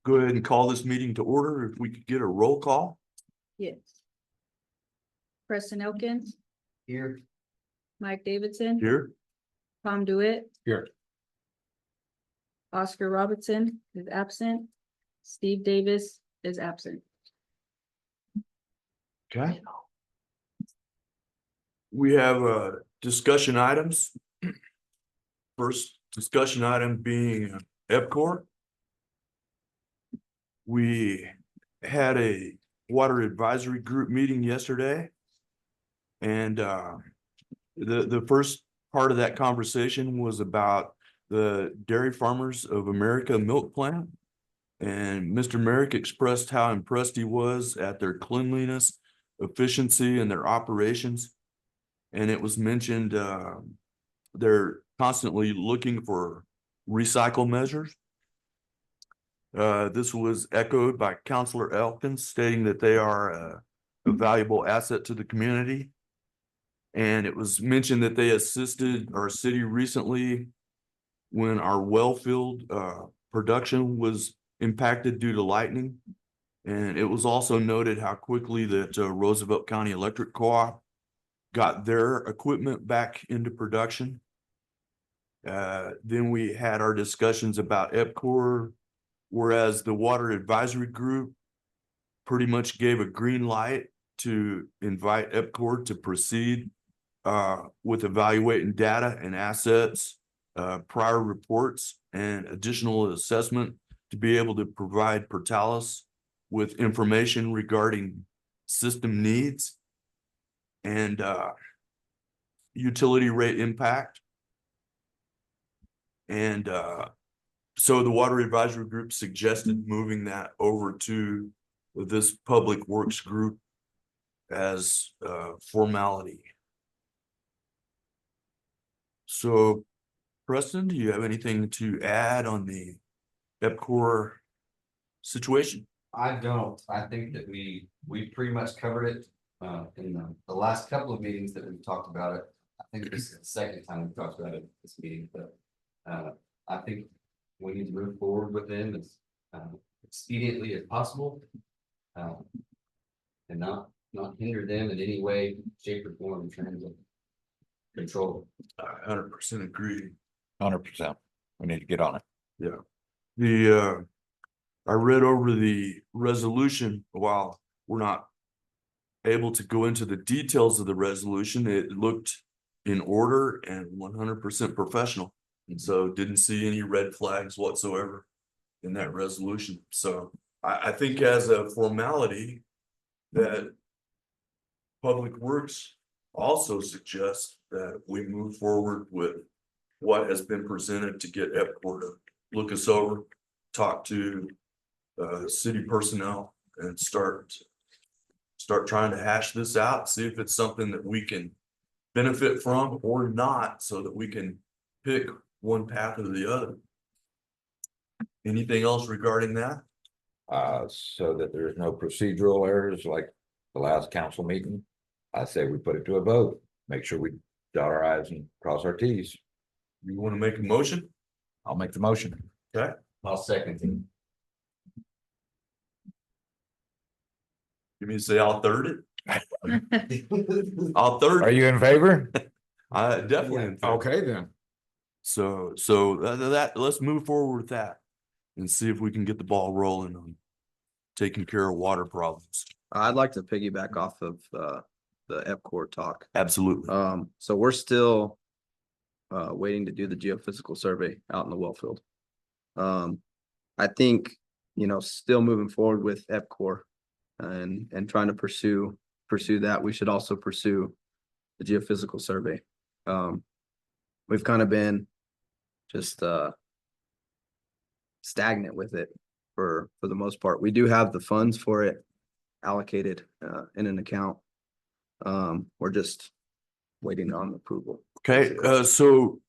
go ahead and call this meeting to order. If we could get a roll call. Yes. Preston Elkins, Here. Mike Davidson, Here. Tom DeWitt. Here. Oscar Robertson is absent. Steve Davis is absent. Okay. We have discussion items. First discussion item being EPCOR. We had a water advisory group meeting yesterday. And the first part of that conversation was about the Dairy Farmers of America milk plant. And Mr. Merrick expressed how impressed he was at their cleanliness, efficiency, and their operations. And it was mentioned they're constantly looking for recycle measures. This was echoed by Councilor Elkins, stating that they are a valuable asset to the community. And it was mentioned that they assisted our city recently when our well field production was impacted due to lightning. And it was also noted how quickly that Roosevelt County Electric Co-op got their equipment back into production. Then we had our discussions about EPCOR, whereas the Water Advisory Group pretty much gave a green light to invite EPCOR to proceed with evaluating data and assets, prior reports, and additional assessment to be able to provide Portales with information regarding system needs and utility rate impact. And so the Water Advisory Group suggested moving that over to this Public Works group as formality. So, Preston, do you have anything to add on the EPCOR situation? I don't. I think that we pretty much covered it in the last couple of meetings that we've talked about it. I think this is the second time we've talked about it this meeting, but I think we need to move forward with them as expediently as possible. And not hinder them in any way, shape, or form in terms of control. I 100% agree. 100%. We need to get on it. Yeah. The I read over the resolution. While we're not able to go into the details of the resolution, it looked in order and 100% professional. And so didn't see any red flags whatsoever in that resolution. So I think as a formality that Public Works also suggests that we move forward with what has been presented to get EPCOR to look us over, talk to city personnel, and start trying to hash this out, see if it's something that we can benefit from or not, so that we can pick one path or the other. Anything else regarding that? So that there's no procedural errors like the last council meeting, I say we put it to a vote, make sure we dot our i's and cross our t's. You want to make a motion? I'll make the motion. Okay. I'll second him. You mean to say I'll third it? I'll third Are it. you in favor? I definitely am. Okay, then. So that let's move forward with that and see if we can get the ball rolling on taking care of water problems. I'd like to piggyback off of the EPCOR talk. Absolutely. So we're still waiting to do the geophysical survey out in the well field. I think, still moving forward with EPCOR and trying to pursue that, we should also pursue the geophysical survey. We've kind of been just stagnant with it for the most part. We do have the funds for it allocated in an account. We're just waiting on approval. Okay, so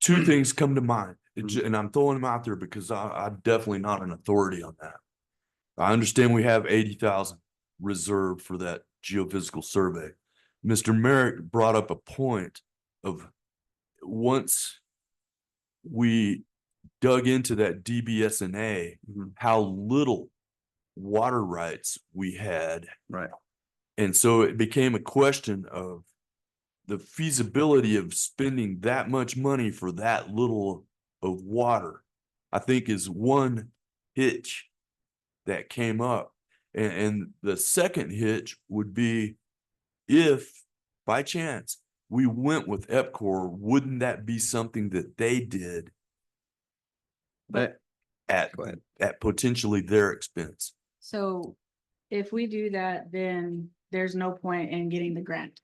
two things come to mind, and I'm throwing them out there because I'm definitely not an authority on that. I understand we have 80,000 reserved for that geophysical survey. Mr. Merrick brought up a point of once we dug into that DBSNA, Mhm. how little water rights we had. Right. And so it became a question of the feasibility of spending that much money for that little of water, I think is one hitch that came up. And the second hitch would be if by chance we went with EPCOR, wouldn't that be something that they did But at, go ahead. at potentially their expense? So if we do that, then there's no point in getting the grant.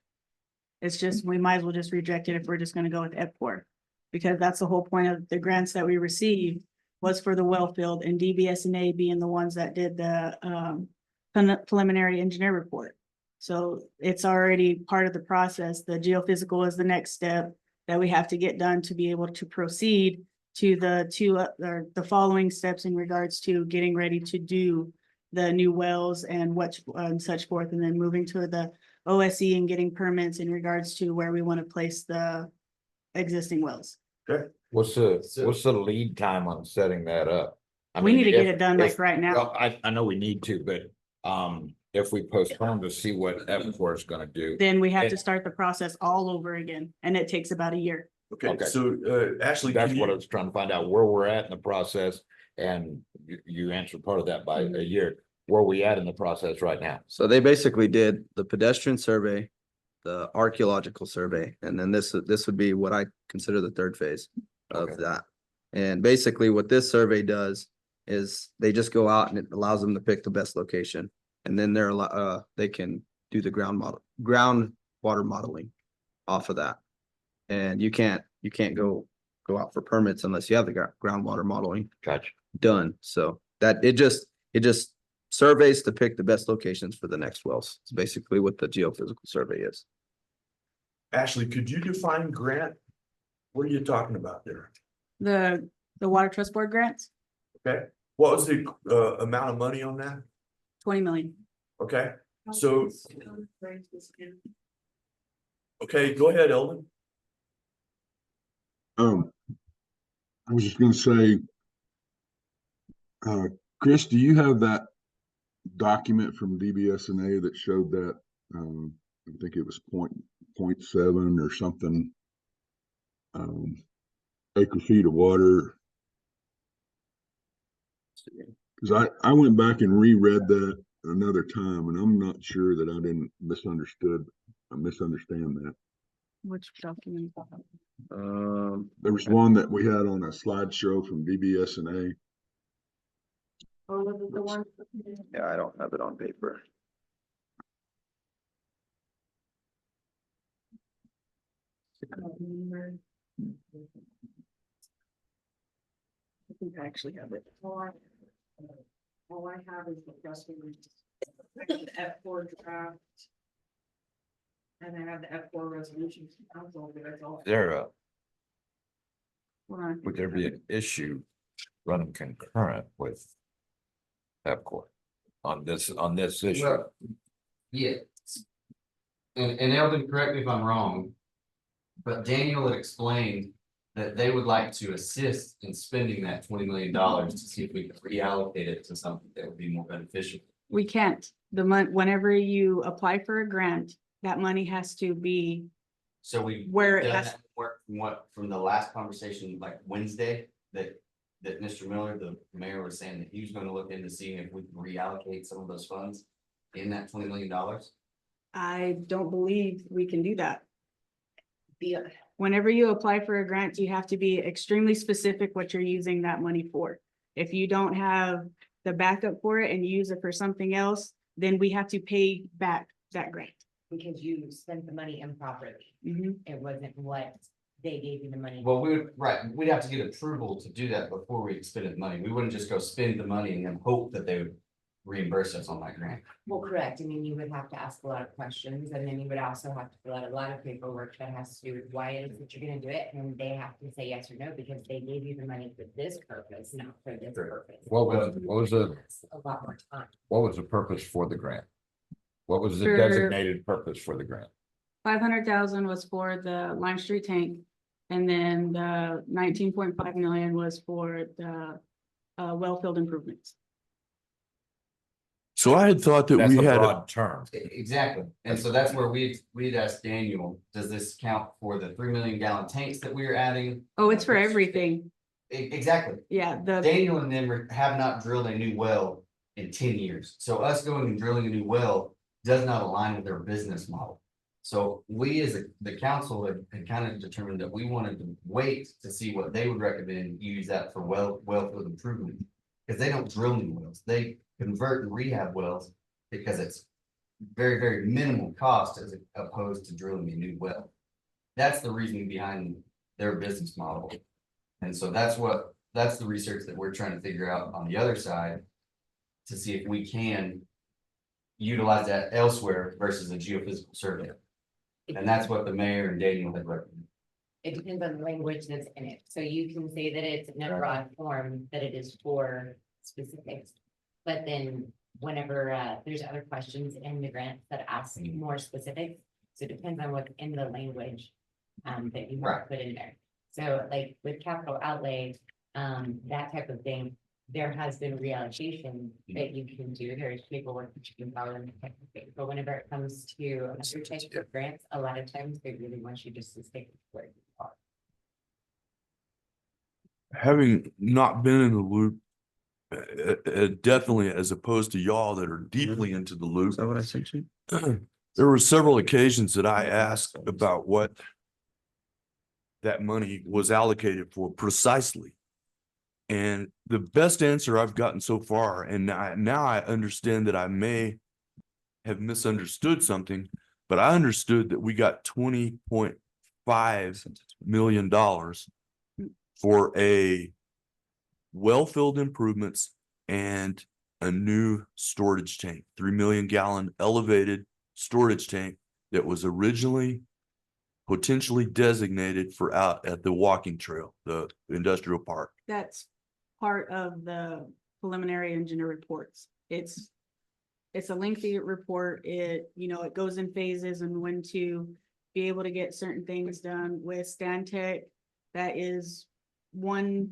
It's just, we might as well just reject it if we're just gonna go with EPCOR. Because that's the whole point of the grants that we received was for the well field and DBSNA being the ones that did the preliminary engineer report. So it's already part of the process. The geophysical is the next step that we have to get done to be able to proceed to the following steps in regards to getting ready to do the new wells and what and such forth, and then moving to the OSE and getting permits in regards to where we want to place the existing wells. What's the lead time on setting that up? I We mean, need to get if- it done if- like right now. Well, I know we need to, but, if we postpone to see what EPCOR is gonna do. Then we have to it- start the process all over again, and it takes about a year. Okay, Okay. so Ashley, That's can what I you, was trying to find out, where we're at in the process, and you answered part of that by a year. Where are we at in the process right now? So they basically did the pedestrian survey, the archaeological survey, and then this would be what I consider the third phase of Okay. that. And basically what this survey does is they just go out and it allows them to pick the best location. And then they can do the groundwater modeling off of that. And you can't go out for permits unless you have the groundwater modeling Gotcha. done. So that it just surveys to pick the best locations for the next wells. It's basically what the geophysical survey is. Ashley, could you define grant? What are you talking about there? The Water Trust Board grants, Okay, what was the amount of money on that? 20 million. Okay, so. Okay, go ahead, Eldon. I was just gonna say, Chris, do you have that document from DBSNA that showed that, I think it was 0.7 or something, acre feet of water? Cause I went back and reread that another time and I'm not sure that I didn't misunderstand that. Which document? There was one that we had on a slideshow from DBSNA. Or was it the one? Yeah, I don't have it on paper. I think I actually have it. All I have is the press release. The F4 draft. And I have the F4 resolution to council, but that's all. Hold on. Would there be an issue running concurrent with EPCOR on this issue? Well, yeah. And Eldon, correct me if I'm wrong. But Daniel had explained that they would like to assist in spending that $20 million to see if we can reallocate it to something that would be more beneficial. We can't. Whenever you apply for a grant, that money has to be, So we. Where it done has- that work from the last conversation, like Wednesday, that Mr. Miller, the mayor, was saying that he was gonna look into seeing if we can reallocate some of those funds in that $20 million. I don't believe we can do that. Whenever you apply for a grant, you have to be extremely specific what you're using that money for. If you don't have the backup for it and you use it for something else, then we have to pay back that grant. Because you spent the money improperly. Mhm. It wasn't what they gave you the money. Well, we'd have to get approval to do that before we expended money. We wouldn't just go spend the money and then hope that they would reimburse us on that grant. Well, correct. I mean, you would have to ask a lot of questions and then you would also have to fill out a lot of paperwork that has to do with why it is that you're gonna do it. And they have to say yes or no because they gave you the money for this purpose, not for this purpose. What was That's a lot more time. the purpose for the grant? What was the For- designated purpose for the grant? 500,000 was for the Lime Street tank. And then the 19.5 million was for the well field improvements. So I had thought that That's we a had, broad term. Exactly, and so that's where we'd asked Daniel, does this count for the 3 million gallon tanks that we are adding? Oh, it's for everything. Exactly, Yeah, the, Daniel and them have not drilled a new well in 10 years, so us going and drilling a new well does not align with their business model. So we as the council had kind of determined that we wanted to wait to see what they would recommend, use that for well field improvement. Because they don't drill new wells, they convert and rehab wells because it's very, very minimal cost as opposed to drilling a new well. That's the reasoning behind their business model. And so that's the research that we're trying to figure out on the other side to see if we can utilize that elsewhere versus a geophysical survey. And that's what the mayor and Daniel had recommended. It depends on the language that's in it. So you can say that it's in a broad form, that it is for specifics. But then whenever there's other questions in the grant that ask more specifics, so it depends on what's in the language that you want to put in there. So like with capital outlay, that type of thing, there has been reallocation that you can do. There's paperwork that you can follow in the type of thing. But whenever it comes to other types of grants, a lot of times they really want you just to stick where you are. having not been in the loop, definitely as opposed to y'all that are deeply into the loop. Is that what I sent you? There were several occasions that I asked about what that money was allocated for precisely. And the best answer I've gotten so far, and now I understand that I may have misunderstood something, but I understood that we got $20.5 million for a well-filled improvements and a new storage tank, 3 million gallon elevated storage tank that was originally potentially designated for out at the walking trail, the industrial park. that's part of the preliminary engineer reports. It's a lengthy report. It, it goes in phases and when to be able to get certain things done with Stantec. That is one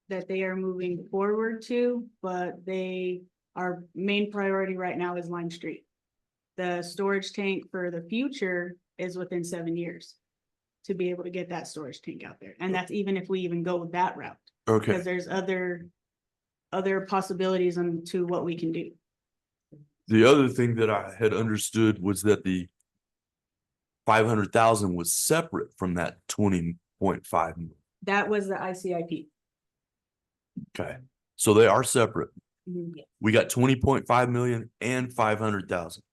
that they are moving forward to, but our main priority right now is Lime Street. The storage tank for the future is within 7 years to be able to get that storage tank out there. And that's even if we even go that route. Okay, Because there's other possibilities to what we can do. the other thing that I had understood was that the 500,000 was separate from that 20.5 million. That was the ICIP. Okay, so they are separate. Mhm. We got 20.5 million and 500,000.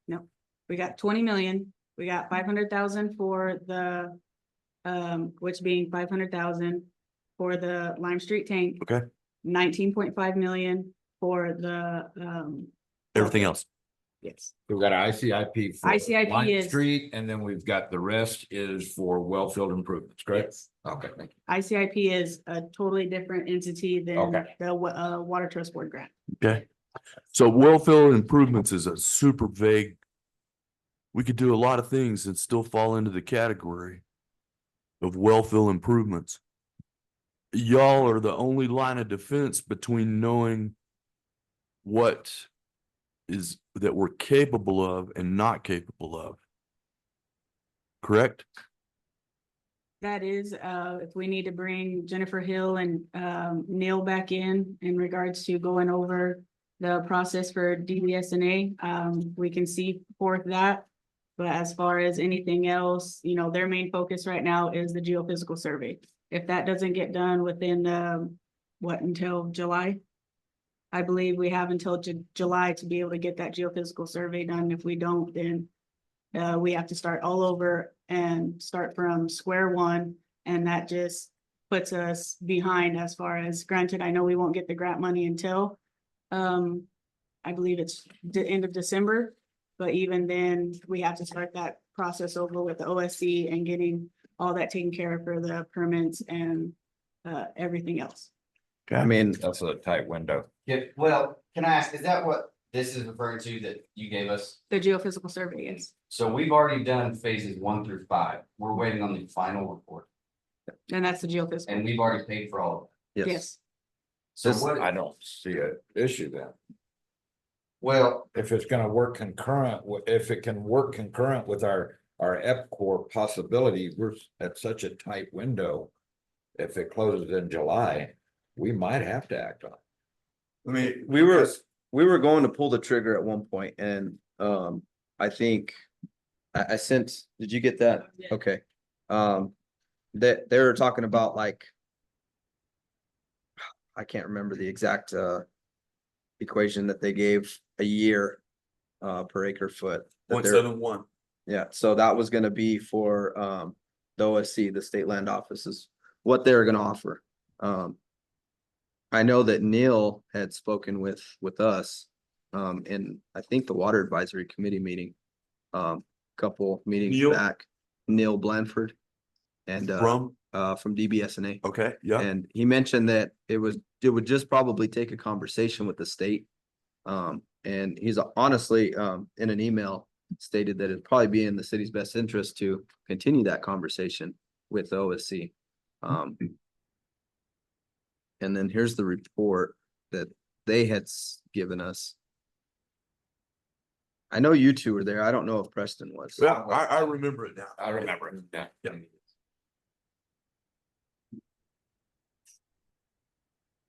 We got 20 million, we got 500,000 for the, which being 500,000 for the Lime Street tank. Okay. 19.5 million for the, Everything else. yes, We've got an ICIP for ICIP Lime is- Street, and then we've got the rest is for well-filled improvements, correct? yes. Okay, thank you. ICIP is a totally different entity than Okay. the, Water Trust Board grant. Okay. So well-filled improvements is a super vague. We could do a lot of things and still fall into the category of well-filled improvements. Y'all are the only line of defense between knowing what is that we're capable of and not capable of. Correct? That is, if we need to bring Jennifer Hill and Neil back in regards to going over the process for DBSNA, we can see forth that. But as far as anything else, their main focus right now is the geophysical survey. If that doesn't get done within, until July? I believe we have until July to be able to get that geophysical survey done. If we don't, then we have to start all over and start from square one, and that just puts us behind as far as, granted, I know we won't get the grant money until I believe it's the end of December, but even then, we have to start that process over with the OSC and getting all that taken care of for the permits and everything else. I mean, That's a tight window. Yeah, well, can I ask, is that what this is referring to that you gave us? The geophysical survey is, So we've already done phases 1 through 5. We're waiting on the final report. And that's the geophysical. and we've already paid for all of it. Yes. So This- what, I don't see an issue then. well, If it's gonna work concurrent, if it can work concurrent with our EPCOR possibility, we're at such a tight window. If it closes in July, we might have to act on it. I mean. We were, we were going to pull the trigger at one point and, I think. I sent, did you get that? Yeah. Okay. That they were talking about like. I can't remember the exact, equation that they gave a year, per acre foot. that they're- 0.71. Yeah, so that was gonna be for the OSC, the state land offices, what they're gonna offer. I know that Neil had spoken with us in, I think, the Water Advisory Committee meeting. Couple meetings Neil? back, Neil Blanford. And from DBSNA. Okay, yeah, And he mentioned that it would just probably take a conversation with the state. And he's honestly, in an email stated that it'd probably be in the city's best interest to continue that conversation with OSC. And then here's the report that they had given us. I know you two were there. I don't know if Preston was. yeah, I remember it now. I remember it, yeah. Yeah.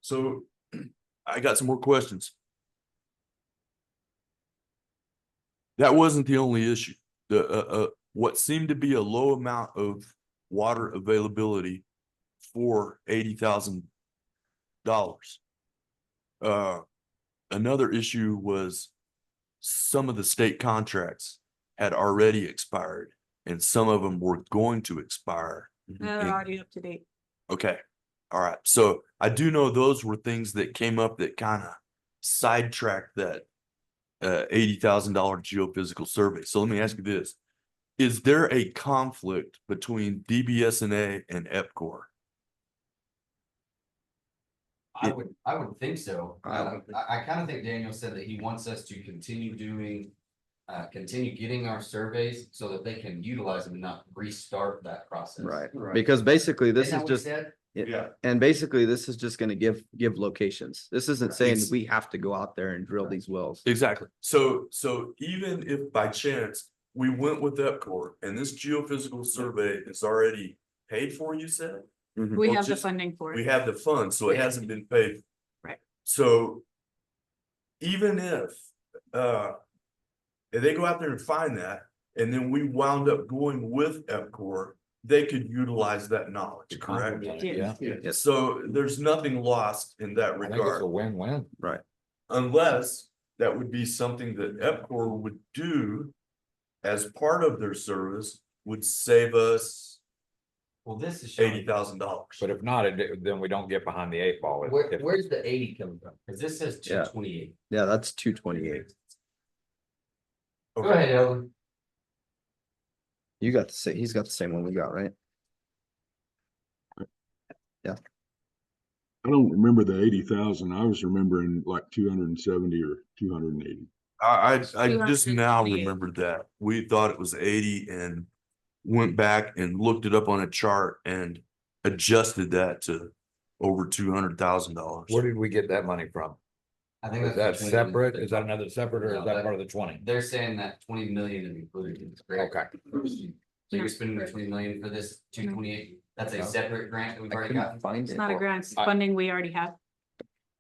So I got some more questions. That wasn't the only issue. What seemed to be a low amount of water availability for $80,000. Another issue was some of the state contracts had already expired and some of them were going to expire. They're already up to date. Okay, all right. So I do know those were things that came up that kind of sidetracked that $80,000 geophysical survey. So let me ask you this. Is there a conflict between DBSNA and EPCOR? I would think so. I would I kind of think Daniel said that he wants us to continue doing, continue getting our surveys so that they can utilize them and not restart that process. Right, because basically this Isn't is that what he just, said? Yeah. and basically this is just gonna give locations. This isn't saying Ex- we have to go out there and drill these wells. Exactly. So even if by chance we went with EPCOR and this geophysical survey is already paid for, you said? Mhm. We Well, have the just- funding for We it. have the funds, so it Yeah. hasn't been paid. Right. So even if they go out there and find that, and then we wound up going with EPCOR, they could utilize that knowledge, correct? Yes. So there's nothing lost in that I think it's regard, a win-win. Right, unless that would be something that EPCOR would do as part of their service, would save us Well, this is showing, $80,000. But if not, then we don't get behind the 8 ball. where, If- where's the 80 coming from? Cause this says Yeah. 228. yeah, that's 228. Go ahead, Ellen. You got the same, he's got the same one we got, right? I don't remember the 80,000. I was remembering like 270 or 280. I just now 228. remembered that. We thought it was 80 and went back and looked it up on a chart and adjusted that to over $200,000. Where did we get that money from? I think Is that's that the 20 separate? Is that another separate or No, is that that- part of the 20? They're saying that 20 million is included in this grant. Okay. So you're spending the 20 million for this 228, that's a No. separate grant that we've I already couldn't gotten. find It's it. not a grant, it's I- funding we already have.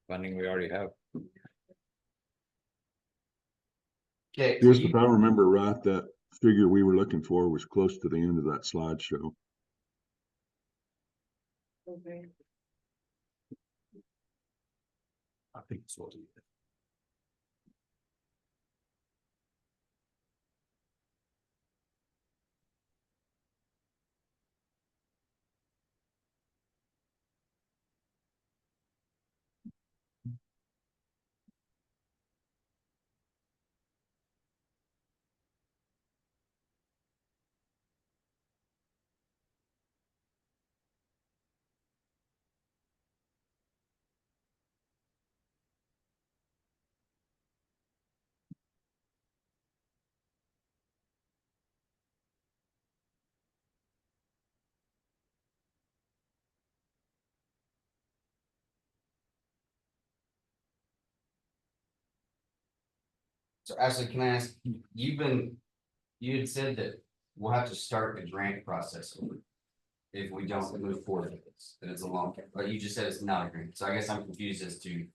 Funding we already have. Okay. Yes, if I remember right, that figure we were looking for was close to the end of that slideshow. Okay. I think so. So Ashley, can I ask, you had said that we'll have to start the grant process if we don't move forward with this, that it's a long, but you just said it's not a grant. So I guess I'm confused as to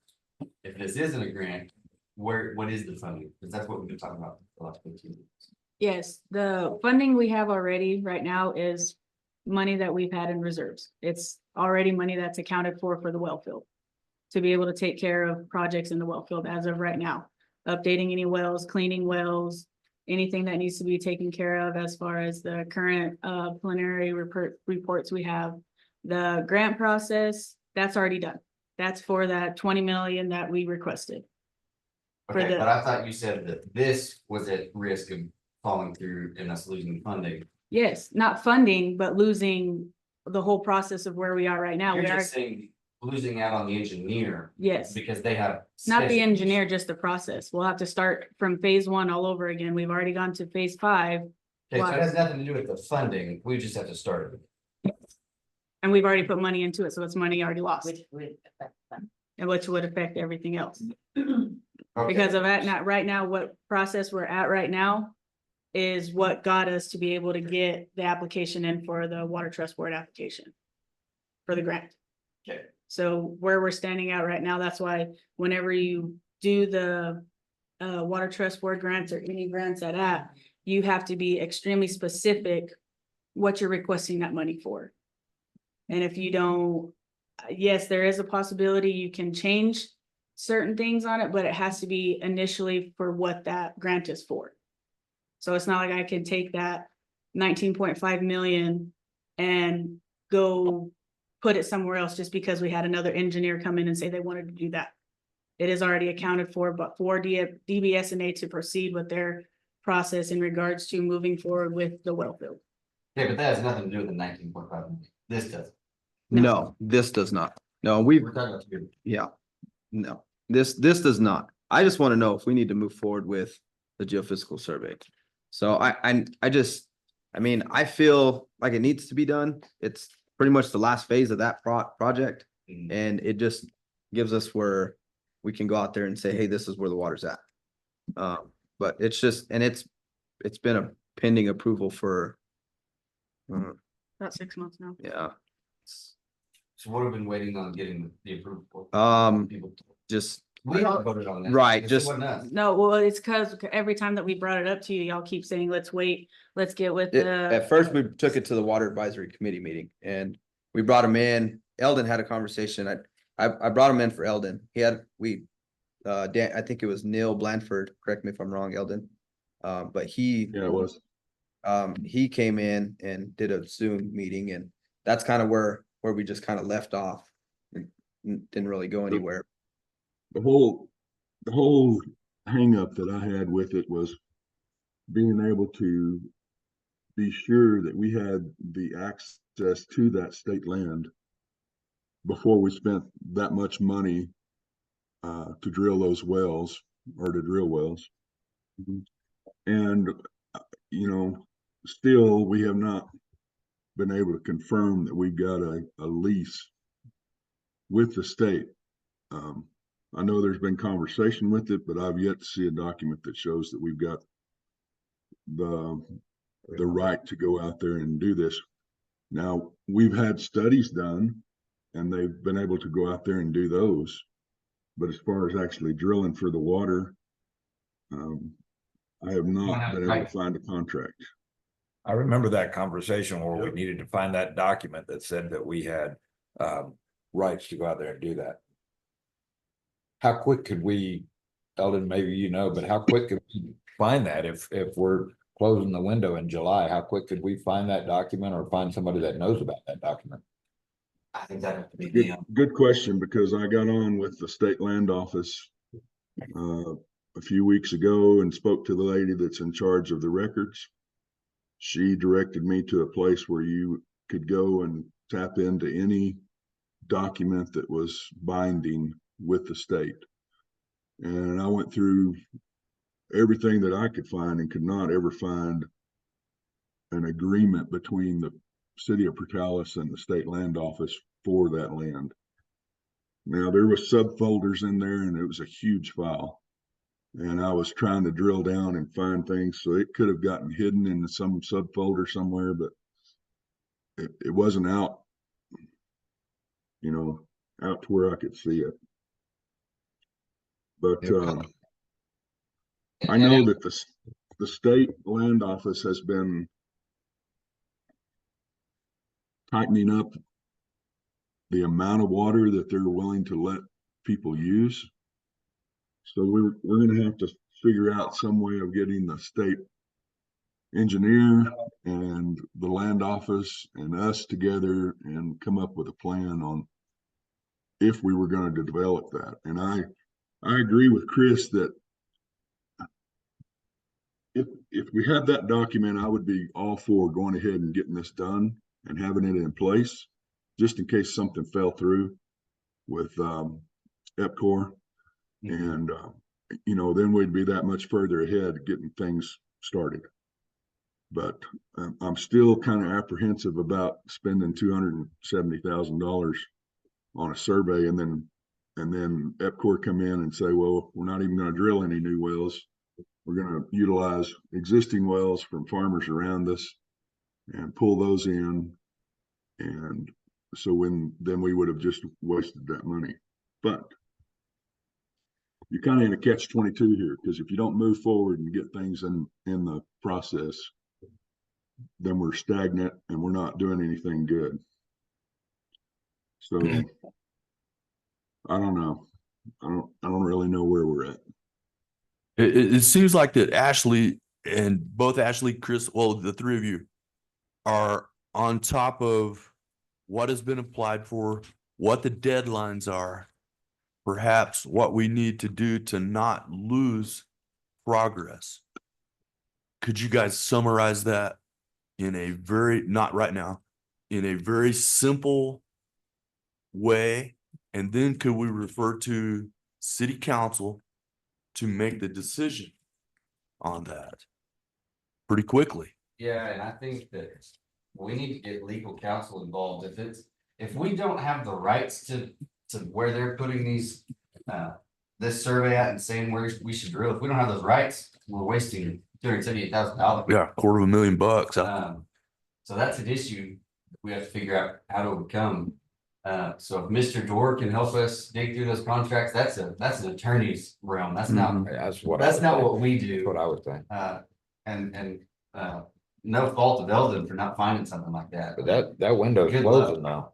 if this isn't a grant, what is the funding? Because that's what we've been talking about for the last 15 minutes. Yes, the funding we have already right now is money that we've had in reserves. It's already money that's accounted for the well field. To be able to take care of projects in the well field as of right now, updating any wells, cleaning wells, anything that needs to be taken care of as far as the current preliminary reports we have. The grant process, that's already done. That's for that 20 million that we requested. For Okay, the- but I thought you said that this was at risk of falling through and us losing funding. Yes, not funding, but losing the whole process of where we are right now. You're We are, just saying losing out on the engineer yes, because they have. not the special- engineer, just the process. We'll have to start from phase 1 all over again. We've already gone to phase 5. Okay, so it has nothing to do with the funding. We just have to start it. And we've already put money into it, so it's money already lost, Which would affect them. and which would affect everything else. Okay. Because of that, not right now, what process we're at right now is what got us to be able to get the application in for the Water Trust Board application for the grant. Okay. So where we're standing at right now, that's why whenever you do the Water Trust Board grants or any grants at, you have to be extremely specific what you're requesting that money for. And if you don't, yes, there is a possibility you can change certain things on it, but it has to be initially for what that grant is for. So it's not like I can take that 19.5 million and go put it somewhere else just because we had another engineer come in and say they wanted to do that. It is already accounted for, but for DBSNA to proceed with their process in regards to moving forward with the well field. Okay, but that has nothing to do with the 19.5 million. This does. No. No, this does not. No, we've, We're talking about two. yeah, no, this does not. I just want to know if we need to move forward with the geophysical survey. So I mean, I feel like it needs to be done. It's pretty much the last phase of that project. Mhm. And it just gives us where we can go out there and say, hey, this is where the water's at. But it's just, and it's been a pending approval for, About 6 months now. yeah. So what have we been waiting on getting the approval for? People- Just, We all voted on this. Right, This just- wasn't us. No, well, it's because every time that we brought it up to you, y'all keep saying, let's wait, let's get with the. at first we took it to the water advisory committee meeting and we brought him in. Eldon had a conversation. I brought him in for Eldon. Dan, I think it was Neil Blandford, correct me if I'm wrong, Eldon. But Yeah, it was. he came in and did a Zoom meeting and that's kind of where we just kind of left off. And didn't really go anywhere. The whole hang up that I had with it was being able to be sure that we had the access to that state land before we spent that much money to drill those wells or to drill wells. And, still, we have not been able to confirm that we've got a lease with the state. I know there's been conversation with it, but I've yet to see a document that shows that we've got the right to go out there and do this. Now, we've had studies done and they've been able to go out there and do those. But as far as actually drilling for the water, I have not been able to find a contract. I remember that conversation where we needed to find that document that said that we had rights to go out there and do that. How quick could we, Eldon, maybe you know, but how quick could we find that if we're closing the window in July? How quick could we find that document or find somebody that knows about that document? I think that would be Good question, because I got on with the state land office a few weeks ago and spoke to the lady that's in charge of the records. She directed me to a place where you could go and tap into any document that was binding with the state. And I went through everything that I could find and could not ever find an agreement between the city of Portales and the state land office for that land. Now, there was subfolders in there and it was a huge file. And I was trying to drill down and find things, so it could have gotten hidden in some subfolder somewhere, but it wasn't out, out to where I could see it. But, I know that the state land office has been tightening up the amount of water that they're willing to let people use. So we're gonna have to figure out some way of getting the state engineer and the land office and us together and come up with a plan on if we were going to develop that. And I agree with Chris that if we had that document, I would be all for going ahead and getting this done and having it in place, just in case something fell through with EPCOR. And, then we'd be that much further ahead getting things started. But I'm still kind of apprehensive about spending $270,000 on a survey and then EPCOR come in and say, well, we're not even going to drill any new wells. We're going to utilize existing wells from farmers around us and pull those in. And so then we would have just wasted that money. But you're kind of in a catch-22 here, because if you don't move forward and get things in the process, then we're stagnant and we're not doing anything good. So I don't know. I don't really know where we're at. It seems like that Ashley and both Ashley, Chris, well, the three of you are on top of what has been applied for, what the deadlines are, perhaps what we need to do to not lose progress. Could you guys summarize that in a not right now, in a very simple way? And then could we refer to city council to make the decision on that pretty quickly? Yeah, and I think that we need to get legal counsel involved. If we don't have the rights to where they're putting these, this survey at and saying where we should drill, if we don't have those rights, we're wasting $278,000. Yeah, $250,000. So that's an issue we have to figure out how to overcome. So if Mr. Dorr can help us dig through those contracts, that's an attorney's realm. That's not, That's not what we do. That's what I would think. And no fault of Eldon for not finding something like that. But that window's Good closing luck. now.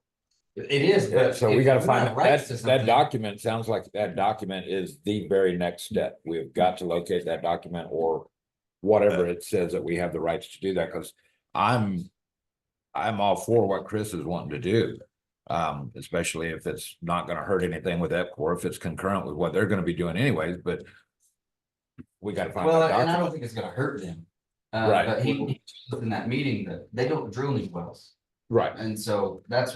It is. but So we if gotta we find have rights to that something- document sounds like that document is the very next step. We've got to locate that document or whatever it says that we have the rights to do that, because I'm all for what Chris is wanting to do. Especially if it's not gonna hurt anything with EPCOR, if it's concurrent with what they're gonna be doing anyways, but we gotta find Well, that and I don't document. think it's gonna hurt them. Right. But he told in that meeting that they don't drill these wells. Right. And so that's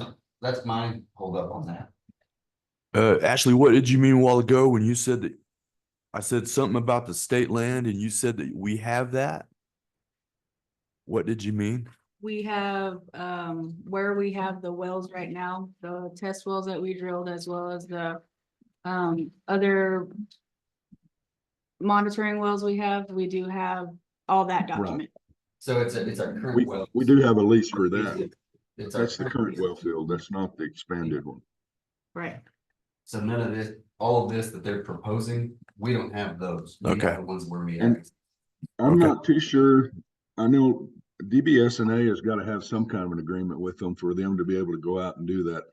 my hold up on that. Ashley, what did you mean a while ago when you said that I said something about the state land and you said that we have that? What did you mean? We have, where we have the wells right now, the test wells that we drilled, as well as the, other monitoring wells we do have all that document. So it's our current well. We do have a lease for that. It's our That's the current well field. That's not the expanded one. Right. So none of this, all of this that they're proposing, we don't have those. We have Okay. The ones where we And- have. I'm Okay. not too sure. I know DBSNA has got to have some kind of an agreement with them for them to be able to go out and do that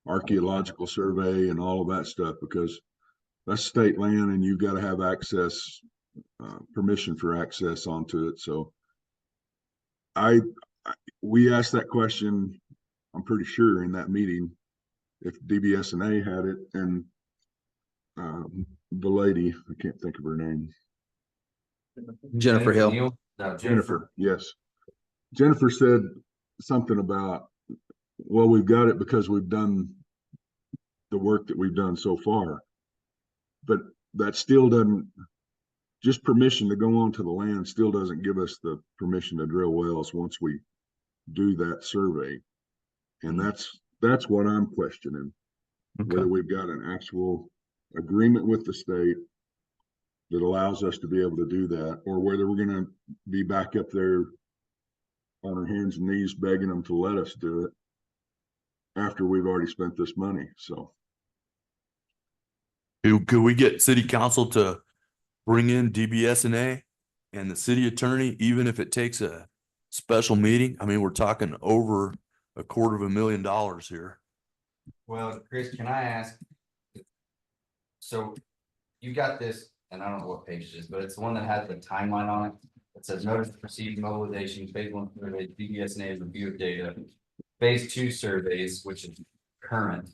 archaeological survey and all of that stuff, because that's state land and you've got to have access, permission for access onto it. So we asked that question, I'm pretty sure in that meeting, if DBSNA had it, and the lady, I can't think of her name. Jennifer Hill. Neil? No, Jennifer, yes. Jennifer said something about, well, we've got it because we've done the work that we've done so far. But that still doesn't, just permission to go onto the land still doesn't give us the permission to drill wells once we do that survey. And that's what I'm questioning, Okay. whether we've got an actual agreement with the state that allows us to be able to do that, or whether we're gonna be back up there on our hands and knees begging them to let us do it after we've already spent this money, so. Could we get city council to bring in DBSNA and the city attorney, even if it takes a special meeting? I mean, we're talking over $250,000 here. Well, Chris, can I ask? So you got this, and I don't know what page it is, but it's the one that has the timeline on it. It says notice to proceed mobilization, phase 1 survey, DBSNA review of data, phase 2 surveys, which is current,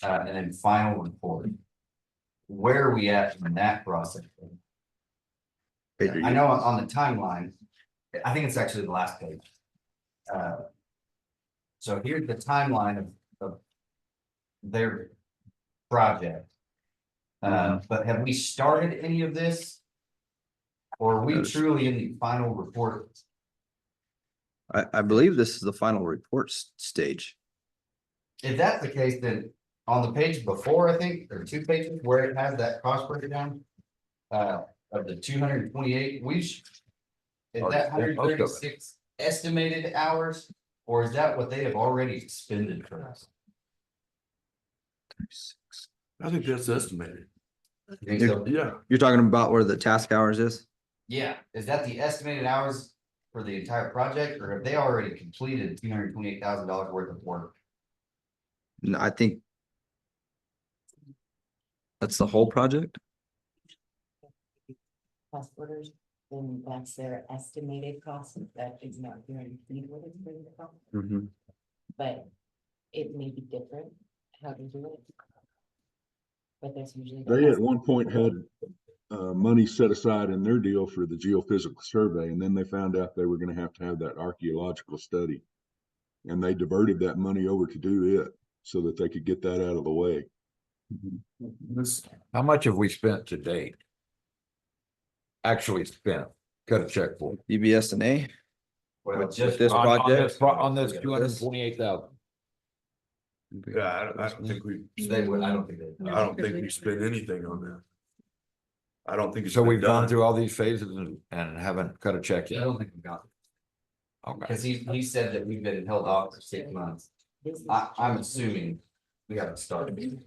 and then final report. Where are we at in that process? I know on the timeline, I think it's actually the last page. So here's the timeline of their project. But have we started any of this? Or are we truly in the final report? I believe this is the final report stage. If that's the case, then on the page before, I think, or 2 pages where it has that cost breakdown. Of the 228, is that 136 estimated hours? Or is that what they have already expended for us? I think that's estimated. You think so? Yeah. You're talking about where the task hours is? Yeah, is that the estimated hours for the entire project, or have they already completed $228,000 worth of work? No, I think that's the whole project. Cost orders, then that's their estimated cost, that is not guaranteed what it's going to cost, but it may be different, how to do it. But that's usually. the They at estimate. one point had money set aside in their deal for the geophysical survey, and then they found out they were gonna have to have that archaeological study. And they diverted that money over to do it so that they could get that out of the way. How much have we spent to date? Actually spent, cut a check for. DBSNA. Well, With just this project? On this 228,000. Yeah, I don't think they would, I don't think they. I don't think we spent anything on that. I don't think it's So been we've gone done. through all these phases and haven't cut a check I yet. don't think we got it, Okay. because he said that we've been held off for 6 months. I'm assuming we haven't started.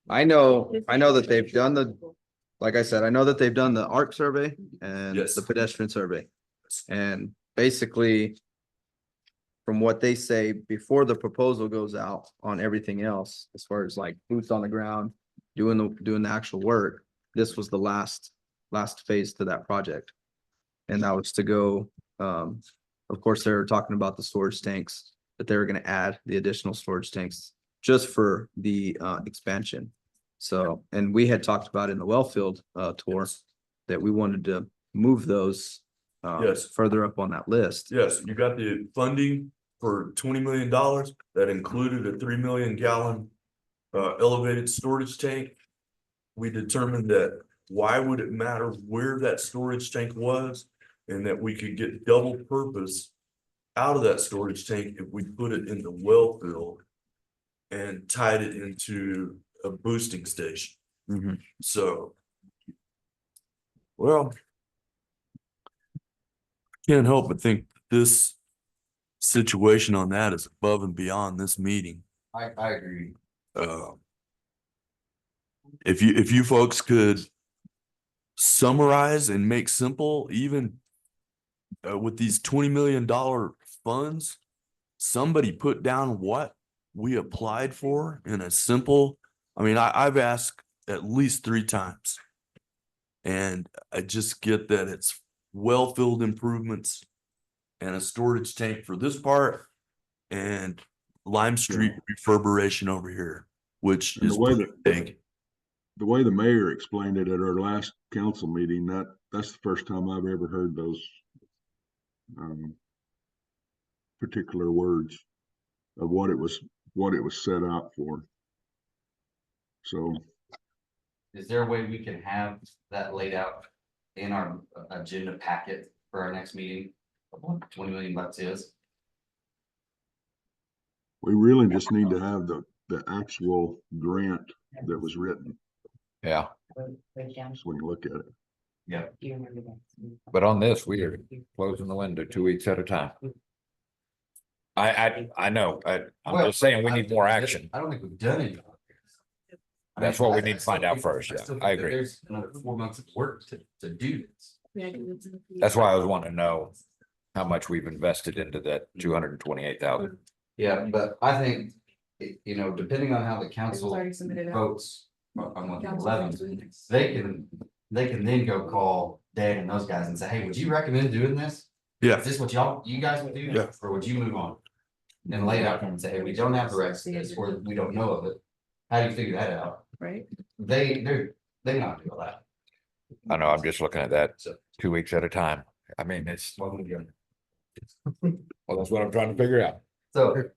I know that they've done like I said, I know that they've done the ARC survey and Yes. the pedestrian survey. And basically, from what they say, before the proposal goes out on everything else, as far as like boots on the ground, doing the actual work, this was the last phase to that project. And that was to go, of course, they were talking about the storage tanks, that they were gonna add the additional storage tanks just for the expansion. So, and we had talked about in the Wellfield tour that we wanted to move those Yes. further up on that list. Yes, you got the funding for $20 million that included a 3 million gallon elevated storage tank. We determined that why would it matter where that storage tank was, and that we could get double purpose out of that storage tank if we put it in the well field and tied it into a boosting station. Mhm. So, well, can't help but think this situation on that is above and beyond this meeting. I agree. If you folks could summarize and make simple, even with these $20 million funds, somebody put down what we applied for in a simple, I mean, I've asked at least 3 times. And I just get that it's well-filled improvements and a storage tank for this part and Lime Street reverberation over here, which And is the way pretty that- big. The way the mayor explained it at our last council meeting, that's the first time I've ever heard those particular words of what it was set out for. So Is there a way we can have that laid out in our agenda packet for our next meeting? Of what $20 million is? we really just need to have the actual grant that was written, Yeah. Breakdown. so we can look at it. Yeah. Do you remember that? But on this, we are closing the window 2 weeks at a time. I know, I'm Well, just saying we I need don't more think we've- action. I don't think we've done it. That's what we need to find out first, yeah, I agree. There's another 4 months of work to do this. That's why I was wanting to know how much we've invested into that 228,000. Yeah, but I think, you know, depending on how the It was council already submitted out. votes on what the Council 11th, next week. they can then go call Dan and those guys and say, hey, would you recommend doing this? Yeah, Is this what you guys would do? Yeah. Or would you move on? And lay it out for them and say, hey, we don't have the rights to this, or we don't know of it. How do you figure that out? Right? They're not doing that. I know, I'm just looking at that So, 2 weeks at a time. I mean, it's, what would you- well, that's what I'm trying to figure out. So,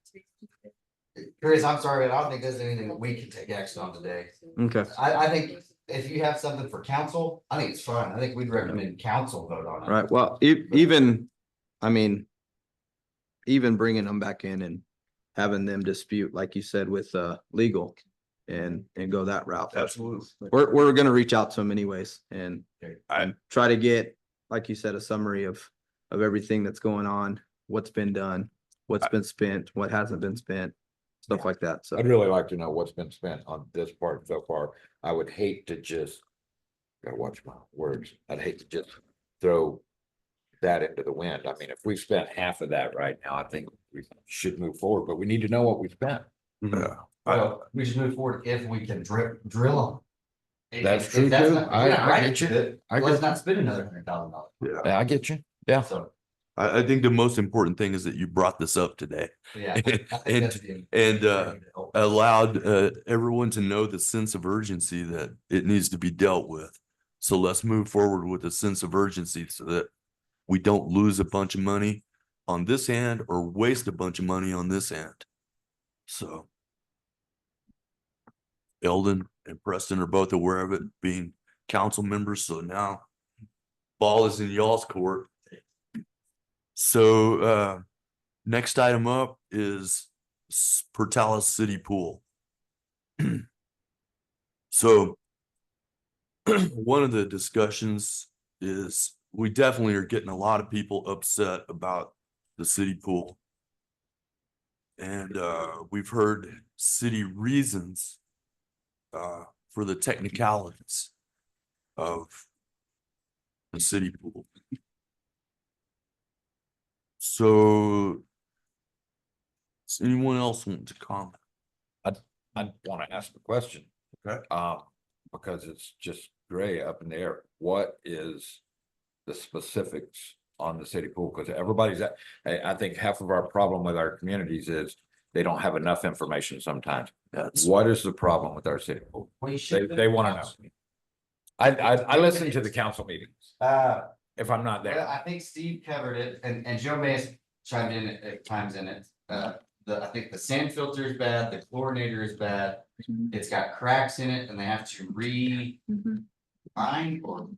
Chris, I'm sorry, but I don't think there's anything that we can take action on today. Okay, I think if you have something for council, I think it's fine. I think we'd recommend council vote on it. right, well, even, I mean, even bringing them back in and having them dispute, like you said, with, legal and go that route. absolutely. We're gonna reach out to them anyways and I, try to get, like you said, a summary of everything that's going on, what's been done, what's been spent, what hasn't been spent, stuff like that, so. I'd really like to know what's been spent on this part so far. I would hate to just, gotta watch my words, I'd hate to just throw that into the wind. I mean, if we spent half of that right now, I think we should move forward, but we need to know what we spent. yeah, Well, we should move forward if we can drill them. That's true, too. I get you. I Let's get not spend another $100,000. yeah. Yeah, I get you. Yeah. So, I think the most important thing is that you brought this up today. yeah. I think And- that's the- and, allowed everyone to know the sense of urgency that it needs to be dealt with. So let's move forward with a sense of urgency so that we don't lose a bunch of money on this end or waste a bunch of money on this end. So Eldon and Preston are both aware of it, being council members, so now ball is in y'all's court. So next item up is Portales City Pool. So one of the discussions is we definitely are getting a lot of people upset about the city pool. And we've heard city reasons for the technicalities of the city pool. So does anyone else want to comment? I want to ask the question. Okay. Because it's just gray up in the air. What is the specifics on the city pool? Because everybody's at, I think half of our problem with our communities is they don't have enough information sometimes. That's What is the problem with our city pool? We should. They wanna know. I listen to the council meetings if I'm not Well, there. I think Steve covered it and Joe May has chimed in at times in it. I think the sand filter is bad, the chlorinator is bad. It's got cracks in it and they have to reline or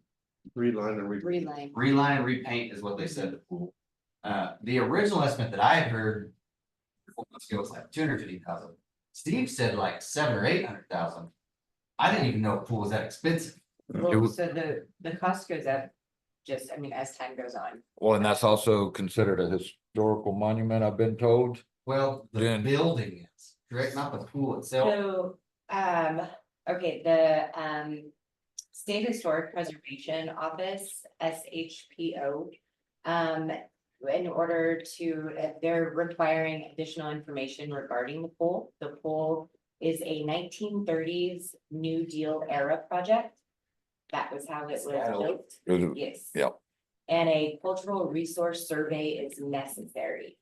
Reline. reline and repaint is what they said the pool. The original estimate that I had heard 4 months ago was like 250,000. Steve said like 700 or 800,000. I didn't even know a pool was that expensive. Well, so the cost goes up just, I mean, as time goes on. Well, and that's also considered a historical monument, I've been told. Well, the Then- building is, correct, not the pool itself. So, okay, the, State Historic Preservation Office, SHPO. In order to, they're requiring additional information regarding the pool. The pool is a 1930s New Deal era project. That was how it was built. Yes. Yep. And a cultural resource survey is necessary.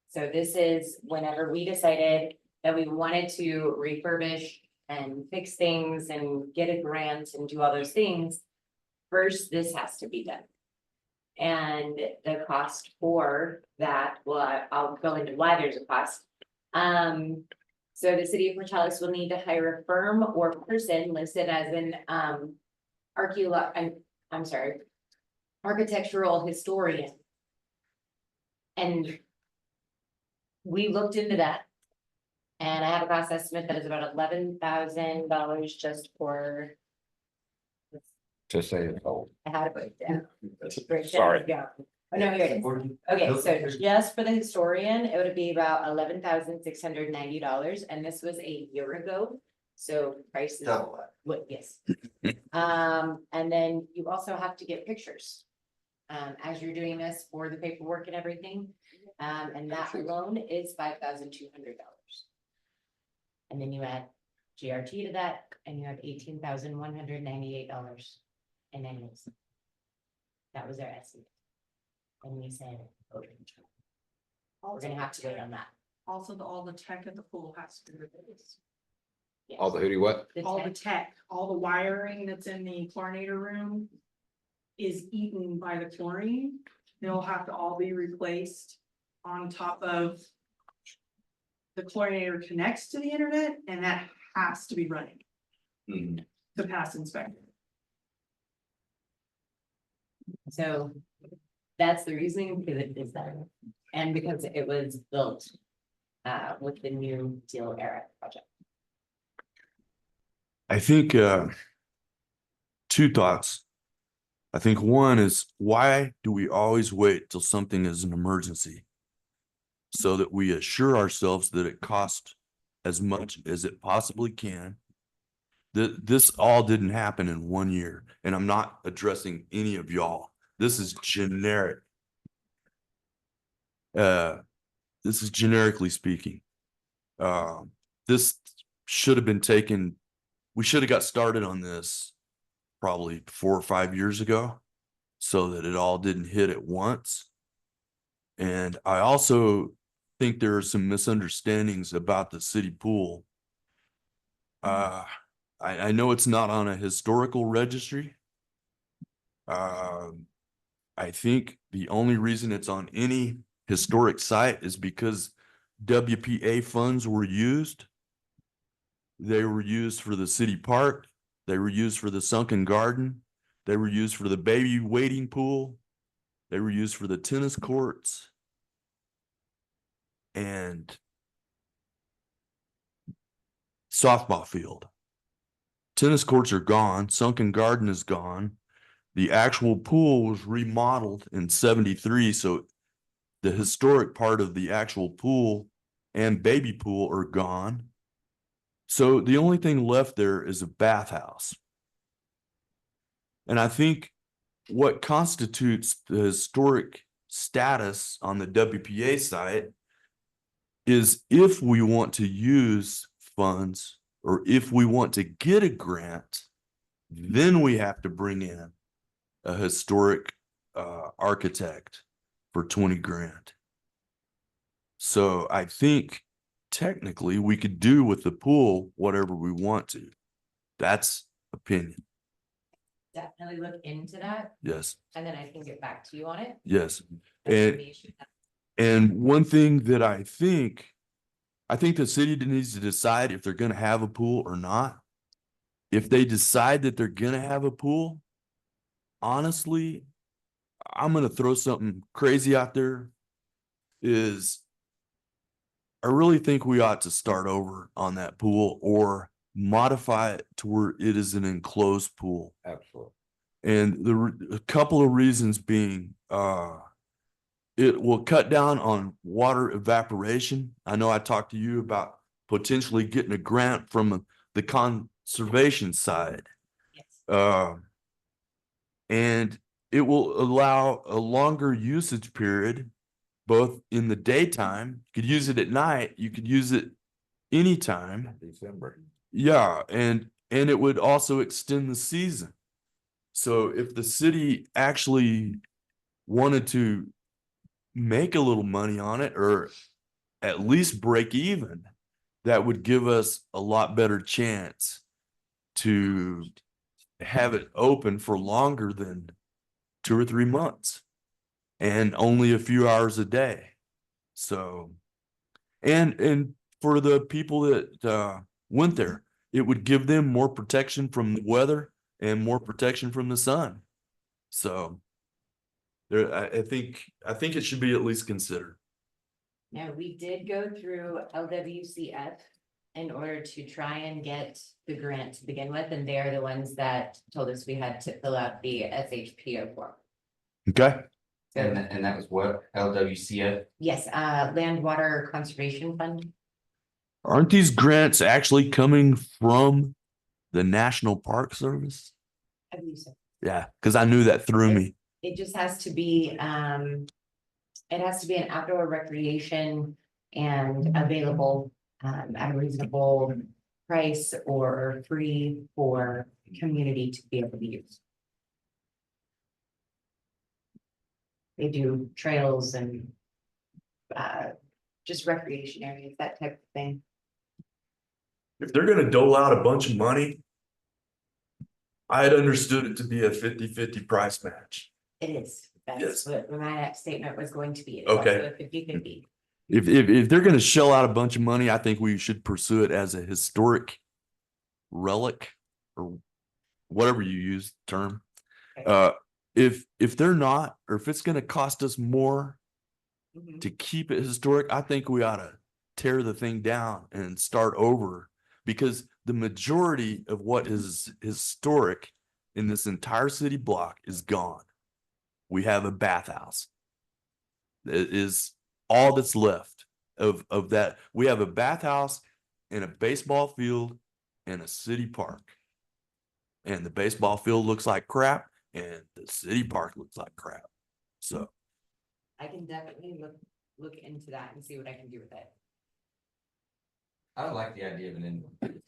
So this is whenever we decided that we wanted to refurbish and fix things and get a grant and do all those things. First, this has to be done. And the cost for that, well, I'll go into why there's a cost. So the city of Portales will need to hire a firm or person listed as an architectural historian. And we looked into that. And I have a cost estimate that is about $11,000 just for To say it's old. I had it put down. Right there Sorry. we go. Oh, no, here it is. Okay, so just for the historian, it would be about $11,690, and this was a year ago. So prices. Double that. What, yes. And then you also have to get pictures. As you're doing this for the paperwork and everything, and that alone is $5,200. And then you add GRT to that, and you have $18,198 in annuals. That was our estimate. And we said, okay, we're gonna have to wait on that. Also, all the tech at the pool has to be replaced. Yes. All the hootie what? The All the tech- tech, all the wiring that's in the chlorinator room is eaten by the chlorine. They'll have to all be replaced on top of the chlorinator connects to the internet, and that has to be running Mhm. to pass inspection. So that's the reasoning because it is that, and because it was built with the new Deal Era project. I think, two thoughts. I think one is, why do we always wait till something is an emergency? So that we assure ourselves that it costs as much as it possibly can. This all didn't happen in 1 year, and I'm not addressing any of y'all. This is generic. This is generically speaking. This should have been taken, we should have got started on this probably 4 or 5 years ago, so that it all didn't hit at once. And I also think there are some misunderstandings about the city pool. I know it's not on a historical registry. I think the only reason it's on any historic site is because WPA funds were used. They were used for the city park. They were used for the sunken garden. They were used for the baby wading pool. They were used for the tennis courts. And softball field. Tennis courts are gone. Sunken garden is gone. The actual pool was remodeled in 73. So the historic part of the actual pool and baby pool are gone. So the only thing left there is a bathhouse. And I think what constitutes the historic status on the WPA site is if we want to use funds or if we want to get a grant, then we have to bring in a historic architect for 20 grand. So I think technically we could do with the pool whatever we want to. That's opinion. Definitely look into that, Yes, and then I can get back to you on it. yes. But And maybe you should have- And one thing that I think the city needs to decide if they're gonna have a pool or not. If they decide that they're gonna have a pool, honestly, I'm gonna throw something crazy out there. Is I really think we ought to start over on that pool or modify it to where it is an enclosed pool. Absolutely. And a couple of reasons being, it will cut down on water evaporation. I know I talked to you about potentially getting a grant from the conservation side. Yes. And it will allow a longer usage period, both in the daytime. You could use it at night. You could use it anytime. December. Yeah, and it would also extend the season. So if the city actually wanted to make a little money on it or at least break even, that would give us a lot better chance to have it open for longer than 2 or 3 months and only a few hours a day. So, and for the people that went there, it would give them more protection from the weather and more protection from the sun. So there, I think it should be at least considered. Now, we did go through LWCF in order to try and get the grant to begin with, and they're the ones that told us we had to fill out the SHPO form. Okay, So, And that was what, LWCF? yes, Land Water Conservation Fund. aren't these grants actually coming from the National Park Service? I believe so. Yeah, because I knew that threw me. It just has to be, it has to be an outdoor recreation and available, at a reasonable price or free for community to be able to use. They do trails and, just recreation areas, that type of thing. If they're gonna dole out a bunch of money, I had understood it to be a 50-50 price match. It is, Yes. that's what my next statement was going to be. It's Okay. also a 50-50. If they're gonna shell out a bunch of money, I think we should pursue it as a historic relic or whatever you use the term. Okay. If they're not, or if it's gonna cost us more Mhm. to keep it historic, I think we ought to tear the thing down and start over. Because the majority of what is historic in this entire city block is gone. We have a bathhouse. It is all that's left of that. We have a bathhouse and a baseball field and a city park. And the baseball field looks like crap and the city park looks like crap. So I can definitely look into that and see what I can do with it. I don't like the idea of an indoor.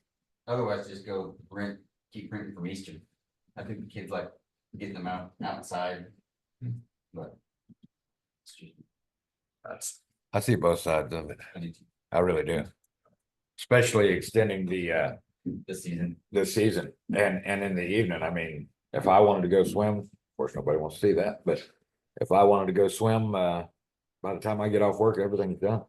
Otherwise, just go keep renting from Eastern. I think the kids like getting them outside. But. that's, I see both sides of it. I need to I really do. Especially extending this season. this season and in the evening. I mean, if I wanted to go swim, of course, nobody wants to see that, but if I wanted to go swim, by the time I get off work, everything's done.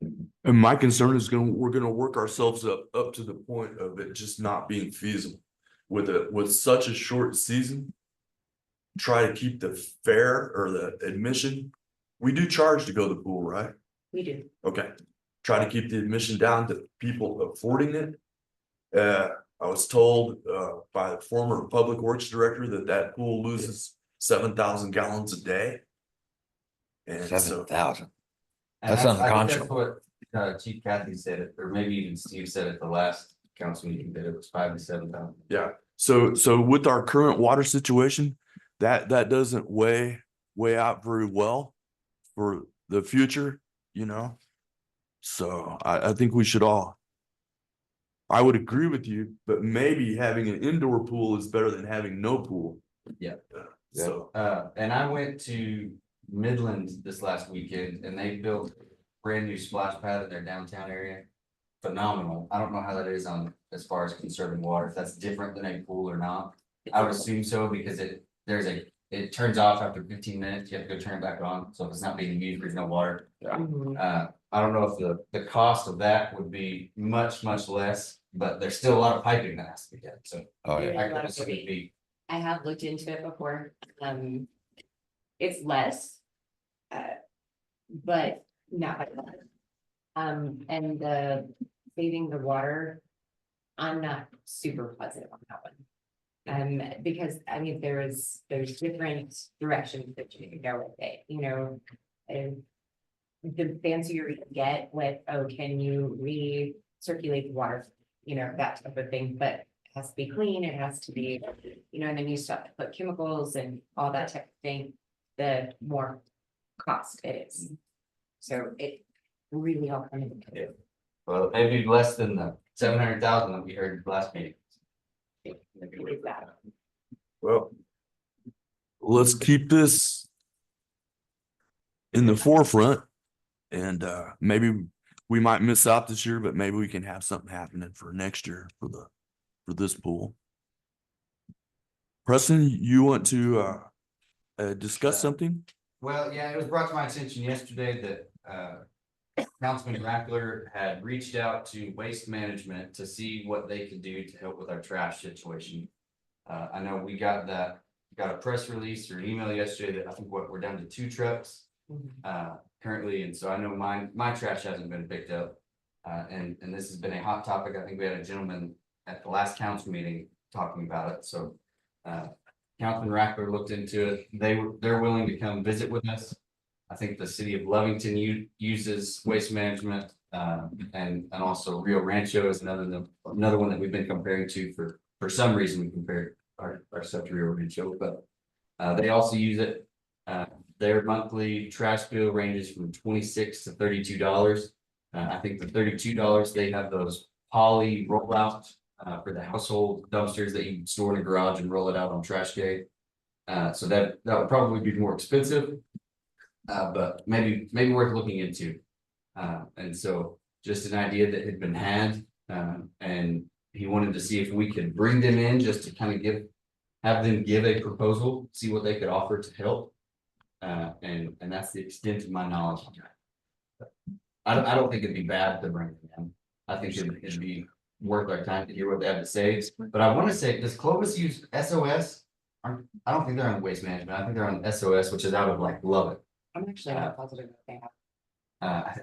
and my concern is we're gonna work ourselves up to the point of it just not being feasible. With such a short season. Try to keep the fare or the admission. We do charge to go to the pool, right? We do. Okay, try to keep the admission down to people affording it. I was told by the former public works director that pool loses 7,000 gallons a day. And so, 7,000. And That's I think unconscionable. That's what Chief Kathy said it, or maybe even Steve said at the last council meeting that it was 5,000 to 7,000. yeah, so with our current water situation, that doesn't weigh out very well for the future, you know? So I think we should all. I would agree with you, but maybe having an indoor pool is better than having no pool. Yeah. So, And I went to Midland this last weekend and they built a brand new splash pad in their downtown area. Phenomenal. I don't know how that is on as far as conserving water, if that's different than a pool or not. I would assume so because it turns off after 15 minutes, you have to go turn it back on, so if it's not being used, there's no water. Mhm. I don't know if the cost of that would be much less, but there's still a lot of piping that has to be done, so. Oh, yeah. There's I a lot could of assume it'd be, I have looked into it before, it's less. But not by much. And saving the water, I'm not super positive on that one. Because I mean, there's different directions that you can go with it, you know, and. The fancier you get with, oh, can you recirculate the water, you know, that type of thing, but it has to be clean, it has to be, you know, and then you start to put chemicals and all that type of thing, the more cost it is. So it really all comes into it. well, maybe less than the 700,000 that we heard last meeting. It is that. well. Let's keep this. In the forefront. And maybe we might miss out this year, but maybe we can have something happening for next year for this pool. Preston, you want to discuss something? Well, yeah, it was brought to my attention yesterday that Councilman Rackler had reached out to Waste Management to see what they could do to help with our trash situation. I know we got a press release or email yesterday that I think we're down to 2 trucks. Currently, and so I know my trash hasn't been picked up. And this has been a hot topic. I think we had a gentleman at the last council meeting talking about it, so. Councilman Rackler looked into it. They're willing to come visit with us. I think the city of Lovington uses Waste Management, and also Rio Rancho is another one that we've been comparing to for some reason we compared our stuff to Rio Rancho, but. They also use it. Their monthly trash bill ranges from $26 to $32. I think the $32, they have those poly rollout for the household dumpsters that you store in a garage and roll it out on trash day. So that would probably be more expensive. But maybe worth looking into. And so just an idea that had been had, and he wanted to see if we could bring them in just to kind of have them give a proposal, see what they could offer to help. And that's the extent of my knowledge. I don't think it'd be bad to bring them in. I think it'd be worth our time to hear what they have to say, but I want to say, does Clovis use SOS? I don't think they're on Waste Management. I think they're on SOS, which is out of like Lubbock. I'm actually not positive if they have.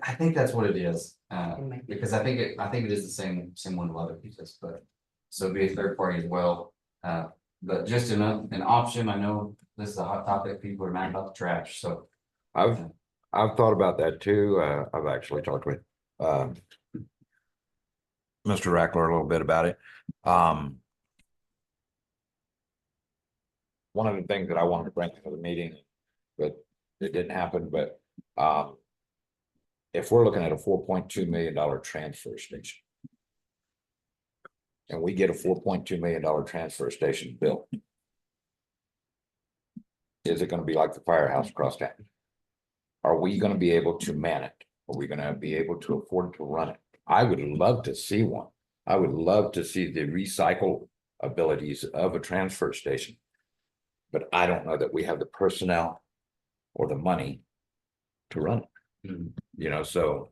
I think that's what it is, It might be. because I think it is the same one Lubbock uses, but. So it'd be a third party as well, but just an option. I know this is a hot topic. People are mad about the trash, so. I've thought about that too. I've actually talked with, Mr. Rackler a little bit about it. One of the things that I wanted to bring to the meeting, but it didn't happen, but, if we're looking at a $4.2 million transfer station. And we get a $4.2 million transfer station bill. Is it gonna be like the firehouse across town? Are we gonna be able to man it? Are we gonna be able to afford to run it? I would love to see one. I would love to see the recycle abilities of a transfer station. But I don't know that we have the personnel or the money to run it. You know, so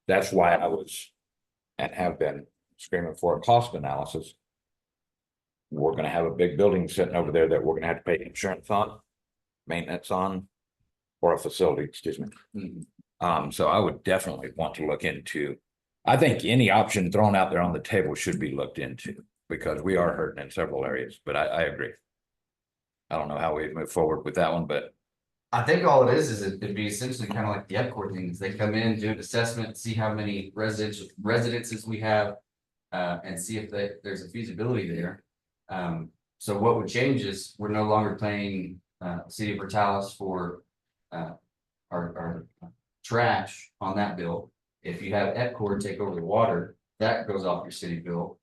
that's why I was and have been screaming for a cost analysis. We're gonna have a big building sitting over there that we're gonna have to pay insurance on, maintenance on, or a facility, excuse me. So I would definitely want to look into, I think any option thrown out there on the table should be looked into, because we are hurting in several areas, but I agree. I don't know how we move forward with that one, but I think all it is it'd be essentially kind of like the EPCOR things. They come in, do an assessment, see how many residences we have. And see if there's a feasibility there. So what would change is we're no longer paying City of Portales for our trash on that bill. If you have EPCOR take over the water, that goes off your city bill.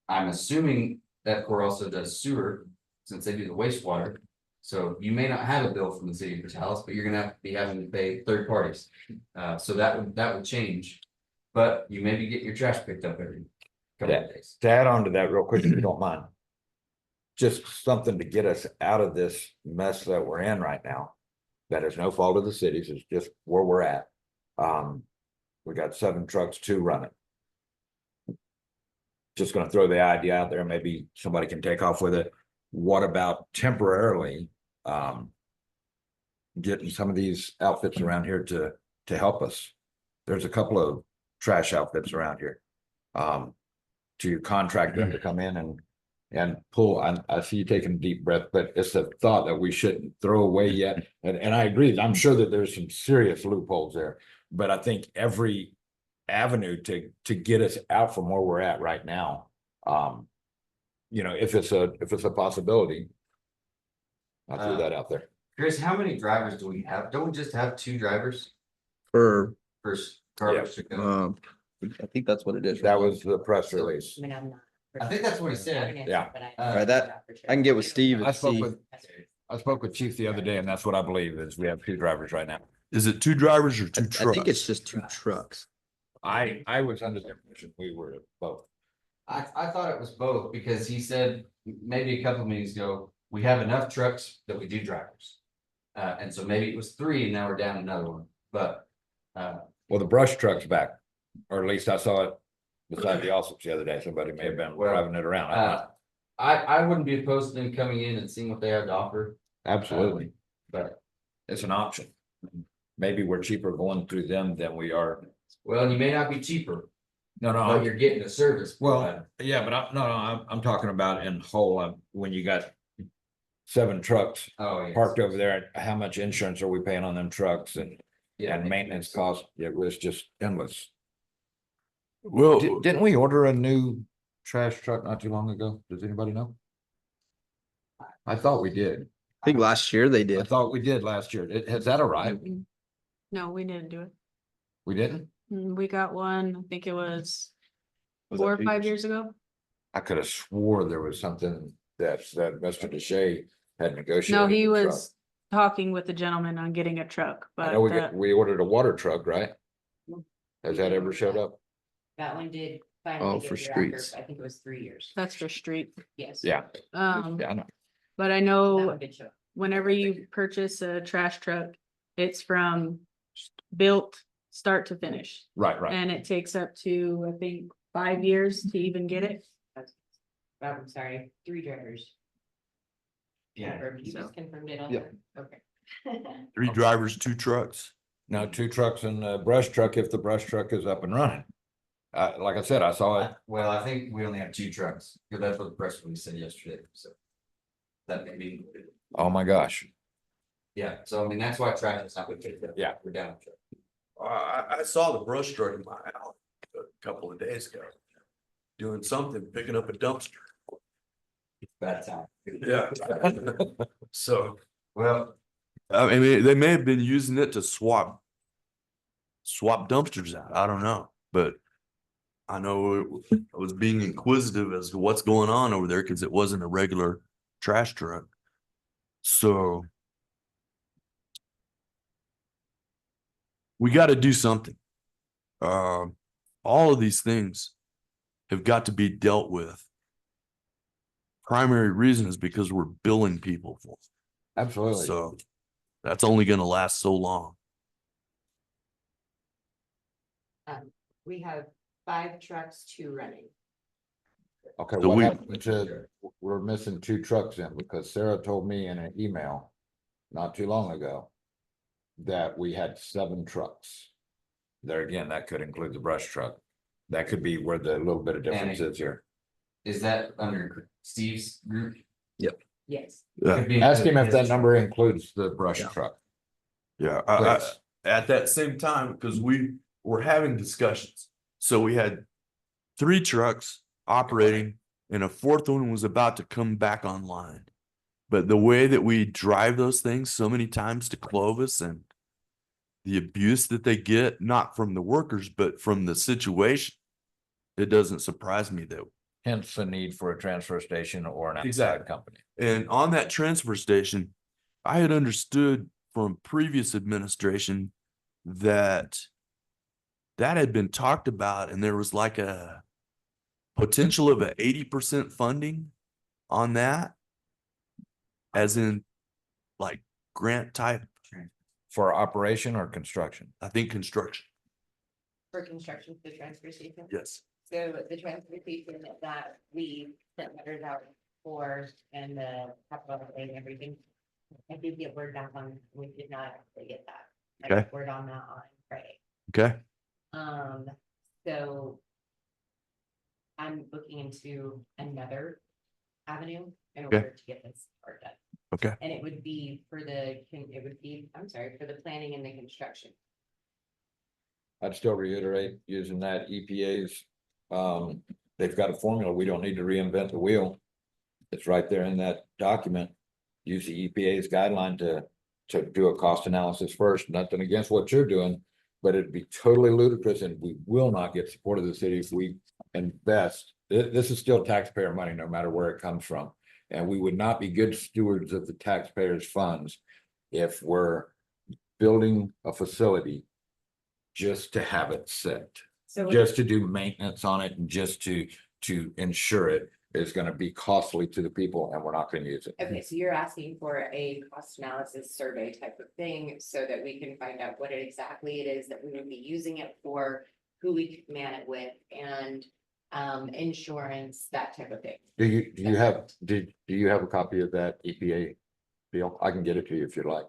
I'm assuming EPCOR also does sewer, since they do the wastewater. So you may not have a bill from the City of Portales, but you're gonna have to be having to pay third parties. So that would change, but you maybe get your trash picked up every couple of days. to add on to that real quick, if you don't mind. Just something to get us out of this mess that we're in right now. That is no fault of the cities, it's just where we're at. We got 7 trucks, 2 running. Just gonna throw the idea out there, maybe somebody can take off with it. What about temporarily, getting some of these outfits around here to help us? There's a couple of trash outfits around here. To contract them to come in and pull, I see you taking a deep breath, but it's a thought that we shouldn't throw away yet. And I agree, I'm sure that there's some serious loopholes there, but I think every avenue to get us out from where we're at right now. You know, if it's a possibility. I'll throw that out there. Chris, how many drivers do we have? Don't we just have 2 drivers For, for garbage to go? I think that's what it is. That was the press release. I mean, I'm not. I think that's what he said. Yeah. Alright, I can get with Steve I and spoke see. with Chief the other day, and that's what I believe is we have 2 drivers right now. Is it 2 drivers or 2 I trucks? think it's just 2 trucks. I was under the impression we were both. I thought it was both, because he said maybe a couple of meetings ago, we have enough trucks that we do drivers. And so maybe it was 3 and now we're down another one, but. Well, the brush truck's back, or at least I saw it beside the Alsop's the other day. Somebody may have been driving it around. I wouldn't be opposed to them coming in and seeing what they have to offer, Absolutely. but, It's an option. Maybe we're cheaper going through them than we are. well, and you may not be cheaper. No, no, But you're getting the service. well, yeah, but I'm talking about in whole, when you got 7 trucks Oh, yes. parked over there, how much insurance are we paying on them trucks and Yeah. maintenance costs? It was just endless. Well, Didn't we order a new trash truck not too long ago? Does anybody know? I thought we did. I think last year they I did. thought we did last year. Has that arrived? No, we didn't do it. We didn't? We got one, I think it was Was 4 or that 5 eight? years ago. I could have swore there was something that Mr. DeShay had negotiated. No, he a truck. was talking with the gentleman on getting a truck, I but know we ordered a water truck, right? Has that ever showed up? That one did Oh, finally for get here after, streets. I think it was 3 years. that's for street. Yes. Yeah, Um, yeah, I know. but I That know one did show. whenever you purchase a trash truck, it's from built start to finish. Right, right. And it takes up to, I think, 5 years to even get it. I'm sorry, 3 drivers. Yeah. Confirmed. You So- just confirmed it all? Yep. Okay. 3 drivers, 2 trucks. Now 2 trucks and a brush truck if the brush truck is up and running. Like I said, I saw it. Well, I think we only have 2 trucks, because that's what the press release said yesterday, so. That may be, Oh my gosh. yeah, so I mean, that's why trash is not good. Yeah. We're down. I saw the brush truck in my house a couple of days ago. Doing something, picking up a dumpster. Bad time. Yeah. So, Well, I mean, they may have been using it to swap dumpsters out. I don't know, but I know I was being inquisitive as to what's going on over there because it wasn't a regular trash truck. So we got to do something. All of these things have got to be dealt with. Primary reason is because we're billing people for it. Absolutely. So that's only going to last so long. We have 5 trucks, 2 running. Okay, So what we- happened to, we're missing 2 trucks in because Sarah told me in an email not too long ago that we had 7 trucks. There again, that could include the brush truck. That could be where the little bit of difference is here. is that under Steve's group? Yes. Yeah. Could be- Ask him if that number includes the brush Yeah. truck. Yeah, Please. at that same time, because we were having discussions. So we had 3 trucks operating and a 4th one was about to come back online. But the way that we drive those things so many times to Clovis and the abuse that they get, not from the workers, but from the situation, it doesn't surprise me that. Hence the need for a transfer station or an outside Exactly. company. And on that transfer station, I had understood from previous administration that had been talked about and there was like a potential of a 80% funding on that. As in like grant type, For operation or construction? I think construction. For construction for the transfer station. Yes. So the transfer station that we sent letters out for and the capital outlay and everything. I did get word back on, we did not actually get that. I got Okay. word on that on Friday. Okay. So. I'm looking into another avenue in Okay. order to get this part done. Okay. And it would be for I'm sorry, for the planning and the construction. I'd still reiterate using that EPA's, they've got a formula. We don't need to reinvent the wheel. It's right there in that document. Use the EPA's guideline to do a cost analysis first. Nothing against what you're doing, but it'd be totally ludicrous and we will not get support of the city if we invest. This is still taxpayer money, no matter where it comes from. And we would not be good stewards of the taxpayers' funds if we're building a facility just to have it set, So just to do maintenance on it and just to ensure it is gonna be costly to the people and we're not gonna use it. okay, so you're asking for a cost analysis survey type of thing so that we can find out what exactly it is that we would be using it for, who we could man it with, and insurance, that type of thing. Do you have a copy of that EPA deal? I can get it to you if you'd like.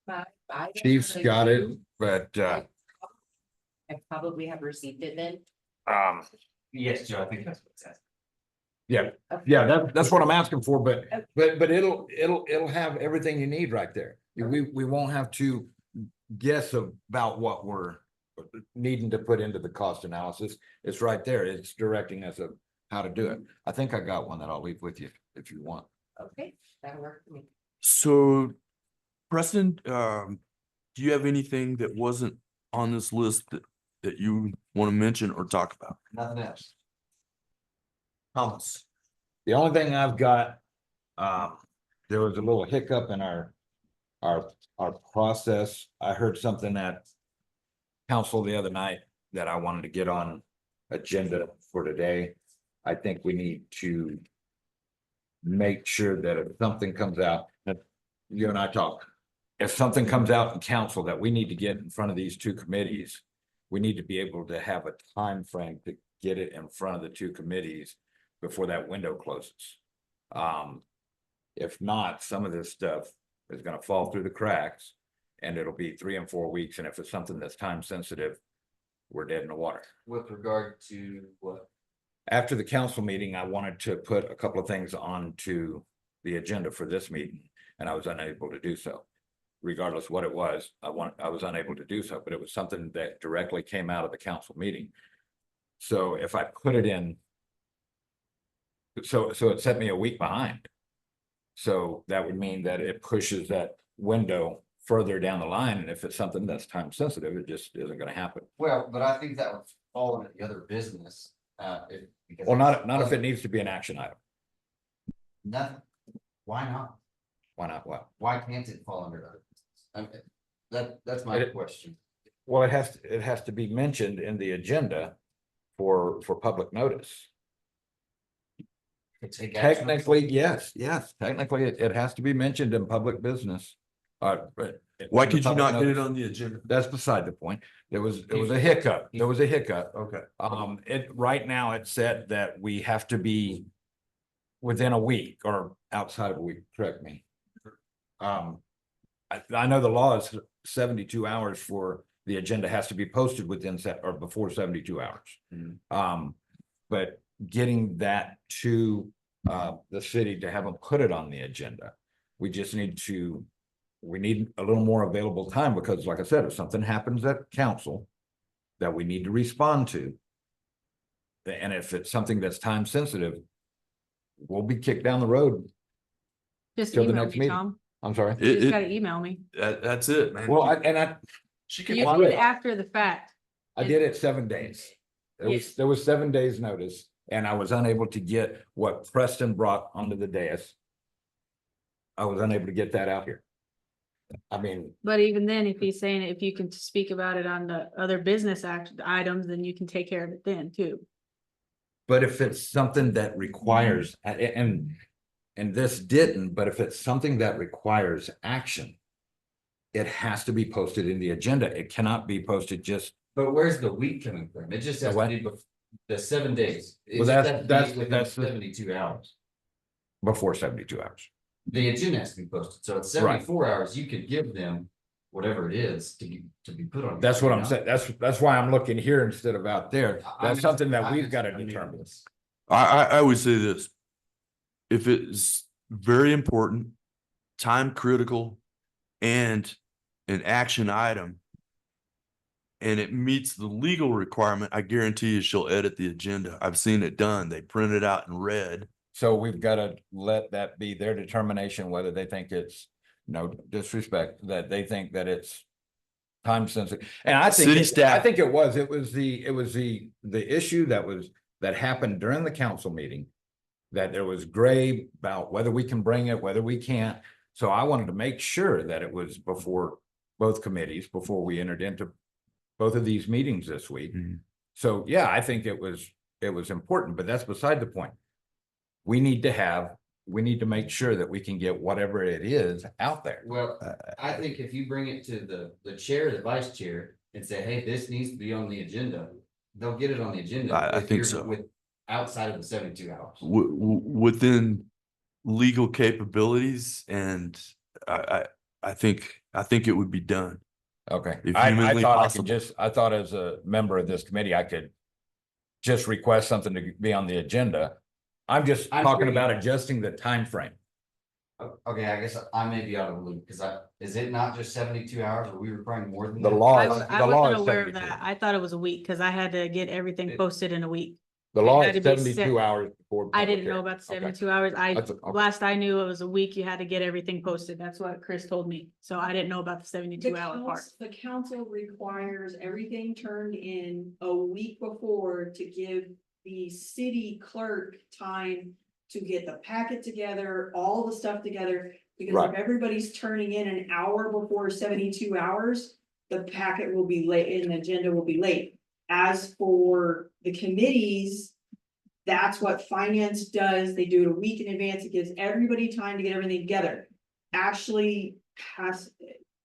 I Chief's got it, but I probably have received it then, Yes, Joe, I think that's what it says. Yeah, yeah, that's what I'm asking for, but it'll have everything you need right there. We won't have to guess about what we're needing to put into the cost analysis. It's right there. It's directing us of how to do it. I think I got one that I'll leave with you if you want. Okay, that'll work for me. So Preston, do you have anything that wasn't on this list that you want to mention or talk about? Nothing else. Thomas. The only thing I've got, there was a little hiccup in our process. I heard something at council the other night that I wanted to get on agenda for today. I think we need to make sure that if something comes out, that you and I talk, if something comes out in council that we need to get in front of these two committees, we need to be able to have a time frame to get it in front of the two committees before that window closes. If not, some of this stuff is gonna fall through the cracks and it'll be 3 and 4 weeks. And if it's something that's time sensitive, we're dead in the water. With regard to what? After the council meeting, I wanted to put a couple of things onto the agenda for this meeting, and I was unable to do so. Regardless what it was, I was unable to do so, but it was something that directly came out of the council meeting. So if I put it in. So it set me a week behind. So that would mean that it pushes that window further down the line, and if it's something that's time sensitive, it just isn't gonna happen. Well, but I think that would fall into the other business, because. Well, not if it needs to be an action item. Nothing. Why not? Why not? What? Why can't it fall under other business? That's my question. Well, it has to be mentioned in the agenda for public notice. Take action. Technically, yes, technically it has to be mentioned in public business. But Why could you not get it on the agenda? That's beside the point. There was a hiccup. There was a hiccup. Okay. Right now it said that we have to be within a week or outside of a week, correct me. I know the law is 72 hours for the agenda has to be posted within or before 72 hours. But getting that to the city to have them put it on the agenda, we just need a little more available time, because like I said, if something happens at council that we need to respond to, and if it's something that's time sensitive, we'll be kicked down the road. Just Till the email next me, meeting. Tom. I'm sorry. You just It, gotta email me. that's it, man. Well, She You can. Well, do I it after the fact. I did it 7 days. There was 7 days notice, and I was unable to get what Preston brought onto the dais. I was unable to get that out here. I mean, But even then, if he's saying, if you can speak about it on the other business items, then you can take care of it then too. but if it's something that requires, and this didn't, but if it's something that requires action, it has to be posted in the agenda. It cannot be posted just. But where's the week coming from? It just has to what? be the 7 days. It Well, just that's- has to be that's- within that's the- 72 hours. Before 72 hours. The agenda has to be posted, so it's Right. 74 hours, you could give them whatever it is to be put on. That's what I'm you know? saying. That's why I'm looking here instead of out there. I That's something that understand- we've got to I understand. determine. I would say this. If it's very important, time critical, and an action item, and it meets the legal requirement, I guarantee you she'll edit the agenda. I've seen it done. They print it out in red. So we've got to let that be their determination, whether they think it's, no disrespect, that they think that it's time sensitive. And I think, City staff. I think it was the issue that happened during the council meeting, that there was gray about whether we can bring it, whether we can't. So I wanted to make sure that it was before both committees, before we entered into both of these meetings this week. Mhm. So, yeah, I think it was important, but that's beside the point. We need to make sure that we can get whatever it is out there. Well, I think if you bring it to the chair, the vice chair, and say, hey, this needs to be on the agenda, they'll get it on the agenda. I if think you're so. With, outside of the 72 hours. Within legal capabilities, and I think it would be done. Okay, If I humanly thought possible. I thought as a member of this committee, I could just request something to be on the agenda. I'm just I'm talking agreeing. about adjusting the time frame. Okay, I guess I may be out of the loop, because is it not just 72 hours? Are we requiring more than The that? law I is, was- I the law wasn't is aware of 72. that. I thought it was a week, cause I had to get everything It- posted in a week. The It law had is to be set- 72 hours before. I public didn't know hearing. about the Okay. 72 hours. That's okay. Last I knew it was a week. You had to get everything posted. That's what Chris told me. So I didn't know about the 72-hour part. The council requires everything turned in a week before to give the city clerk time to get the packet together, all the stuff together. Because Right. if everybody's turning in an hour before 72 hours, the packet will be late and the agenda will be late. As for the committees, that's what finance does. They do it a week in advance. It gives everybody time to get everything together. Ashley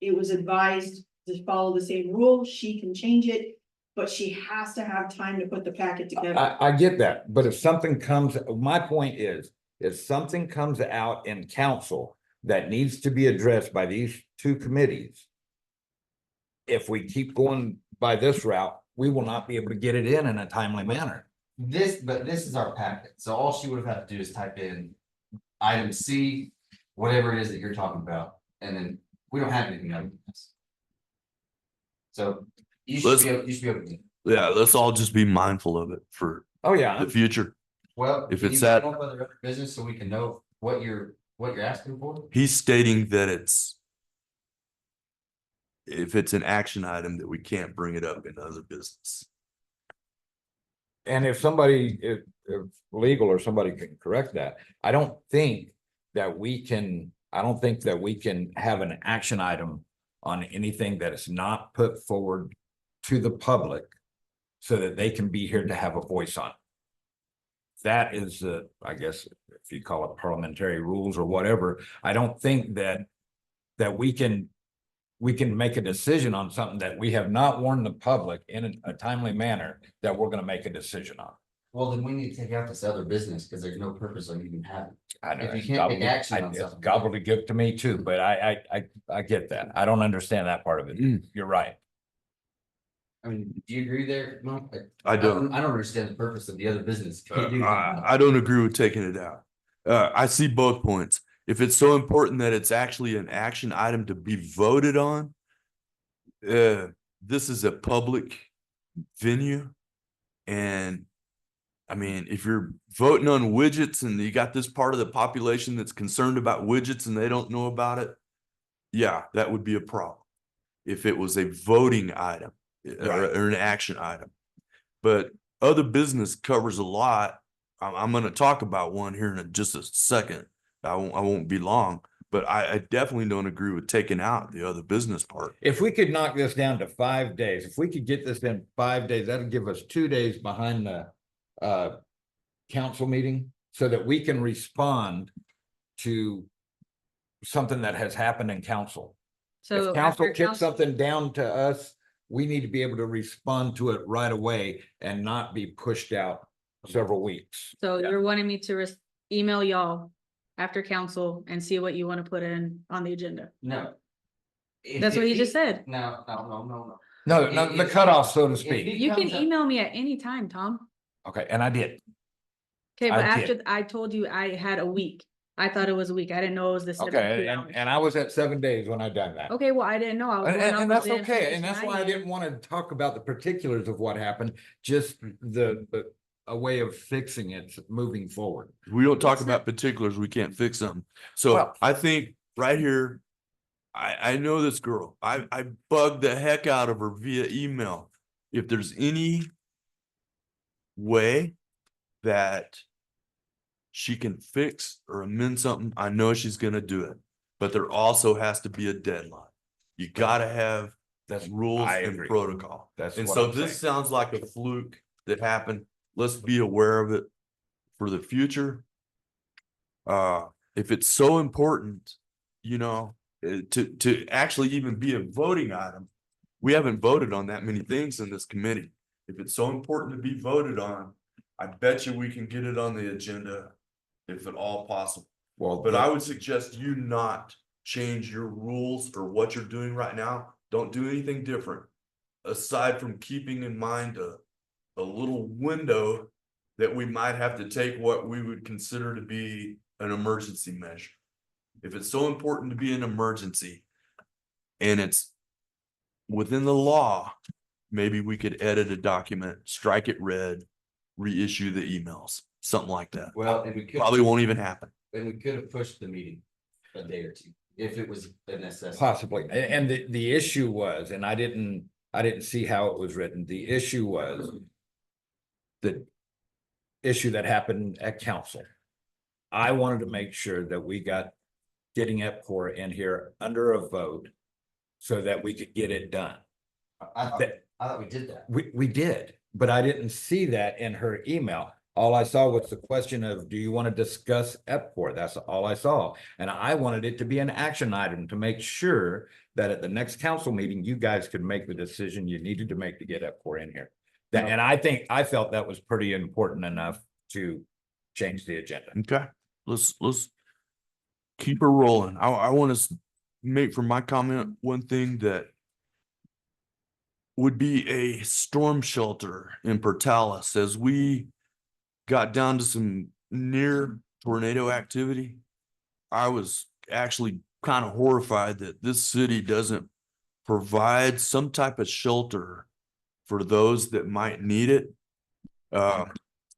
it was advised to follow the same rule. She can change it, but she has to have time to put the packet together. I get that, but if something comes, my point is, if something comes out in council that needs to be addressed by these two committees. If we keep going by this route, we will not be able to get it in a timely manner. But this is our packet, so all she would have had to do is type in item C, whatever it is that you're talking about, and then we don't have anything other than this. So you should be able, to. Yeah, let's all just be mindful of it for Oh, yeah. the future. Well, If can it's you that- come up with other business so we can know what you're asking for? He's stating that if it's an action item that we can't bring it up in other business. And if somebody, if legal or somebody can correct that, I don't think that we can have an action item on anything that is not put forward to the public so that they can be here to have a voice on it. That is, I guess, if you call it parliamentary rules or whatever, I don't think that we can make a decision on something that we have not warned the public in a timely manner that we're gonna make a decision on. Well, then we need to take out this other business, because there's no purpose of even having. I know. If you can't take action on It's something. gobbledygook to me too, but I get that. I don't understand that part of it. Mm. You're right. I mean, do you agree there? No, I don't. I don't understand the purpose of the other business. Can you do that? I don't agree with taking it out. I see both points. If it's so important that it's actually an action item to be voted on, this is a public venue. And I mean, if you're voting on widgets and you got this part of the population that's concerned about widgets and they don't know about it, yeah, that would be a problem. If it was a voting item or an action item. But other business covers a lot. I'm going to talk about one here in just a second. I won't be long, but I definitely don't agree with taking out the other business part. If we could knock this down to 5 days, if we could get this in 5 days, that'd give us 2 days behind the council meeting so that we can respond to something that has happened in council. So If council after kicks council- something down to us, we need to be able to respond to it right away and not be pushed out several weeks. So Yeah. you're wanting me to email y'all after council and see what you want to put in on the agenda. No. That's what you just said. No. No, the cutoff, so to speak. You can email me at any time, Tom. Okay, and I did. Okay, but I did. after I told you I had a week. I thought it was a week. I didn't know it was the Okay, 72 hours. and I was at 7 days when I done that. Okay, well, I didn't know. I was And, going off and of that's the okay, and information that's why I had. didn't want to talk about the particulars of what happened, just a way of fixing it, moving forward. If we don't talk What's about particulars, we can't fix them. So Well- I think right here, I know this girl. I bugged the heck out of her via email. If there's any way that she can fix or amend something, I know she's gonna do it. But there also has to be a deadline. You gotta have That's rules I and agree. protocol. That's And what so I'm this saying. sounds like a fluke that happened. Let's be aware of it for the future. If it's so important, to actually even be a voting item, we haven't voted on that many things in this committee. If it's so important to be voted on, I bet you we can get it on the agenda if at all possible. Well, But I would suggest you not change your rules or what you're doing right now. Don't do anything different. Aside from keeping in mind a little window that we might have to take what we would consider to be an emergency measure. If it's so important to be an emergency and it's within the law, maybe we could edit a document, strike it red, reissue the emails, something like that. Well, and we could. Probably won't even happen. And we could have pushed the meeting a day or two, if it was a necessity. Possibly, and the issue was, and I didn't see how it was written, the issue was. The issue that happened at council. I wanted to make sure that we got getting EPCOR in here under a vote. So that we could get it done. I thought we did that. We did, but I didn't see that in her email. All I saw was the question of, do you want to discuss EPCOR? That's all I saw. And I wanted it to be an action item to make sure that at the next council meeting, you guys could make the decision you needed to make to get EPCOR in here. That, and I felt that was pretty important enough to change the agenda. Okay, let's keep her rolling. I want to make for my comment one thing that would be a storm shelter in Portales as we got down to some near tornado activity. I was actually kind of horrified that this city doesn't provide some type of shelter for those that might need it.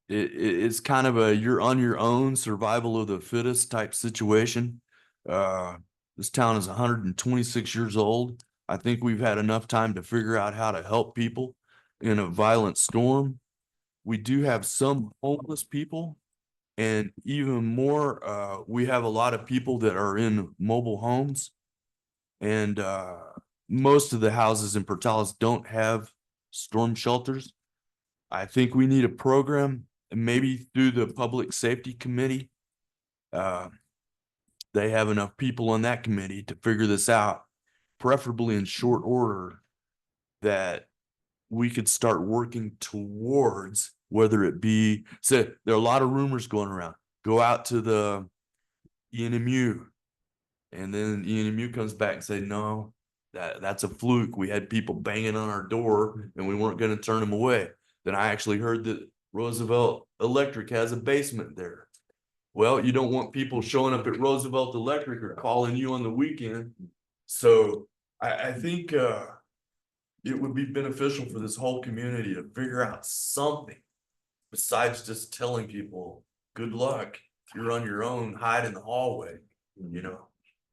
It's kind of a you're on your own, survival of the fittest type situation. This town is 126 years old. I think we've had enough time to figure out how to help people in a violent storm. We do have some homeless people, and even more, we have a lot of people that are in mobile homes. And most of the houses in Portales don't have storm shelters. I think we need a program, maybe through the Public Safety Committee. They have enough people on that committee to figure this out, preferably in short order, that we could start working towards, whether it be, so there are a lot of rumors going around. Go out to the ENMU, and then ENMU comes back and say, no, that's a fluke. We had people banging on our door and we weren't going to turn them away. Then I actually heard that Roosevelt Electric has a basement there. Well, you don't want people showing up at Roosevelt Electric or calling you on the weekend. So I think it would be beneficial for this whole community to figure out something besides just telling people, good luck. If you're on your own, hide in the hallway, you know,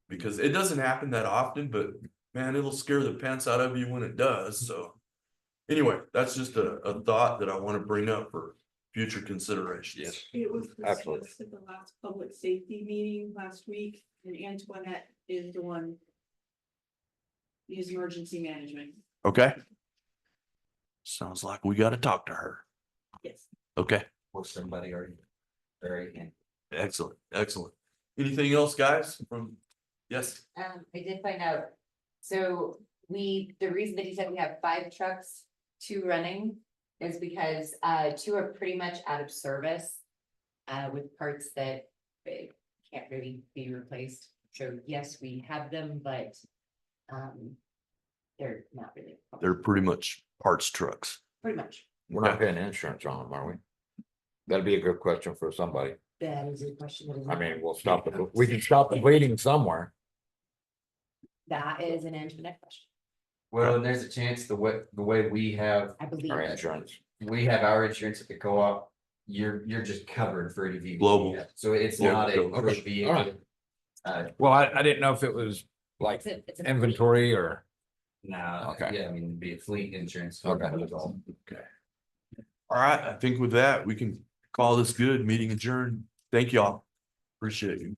because it doesn't happen that often, but man, it'll scare the pants out of you when it does. So anyway, that's just a thought that I want to bring up for future considerations. Yes. It was Absolutely. discussed at the last public safety meeting last week, and Antoinette is the one. Use emergency management, Okay. Sounds like we got to talk to her. yes. Okay. Or somebody already. Very. Excellent. Excellent. Anything else, guys? From, yes. I did find out, so the reason that he said we have 5 trucks, 2 running. Is because 2 are pretty much out of service. With parts that can't really be replaced. So yes, we have them, but they're not really. They're pretty much parts trucks. Pretty much. We're not paying insurance on them, are we? That'd be a good question for somebody. That is a question. that is I not- mean, we can stop the bleeding somewhere. That is an Antoinette question, Well, and there's a chance the way we have, I believe. Our insurance. we have our insurance at the co-op, you're just covered for any vehicle. Global. So it's Yeah, not a okay. per vehicle. Alright. Well, I didn't know if it was like It's a- inventory or. No, Okay. yeah, I mean, it'd be a fleet insurance. Okay. Okay. All right. I think with that, we can call this good. Meeting adjourned. Thank y'all. Appreciate you.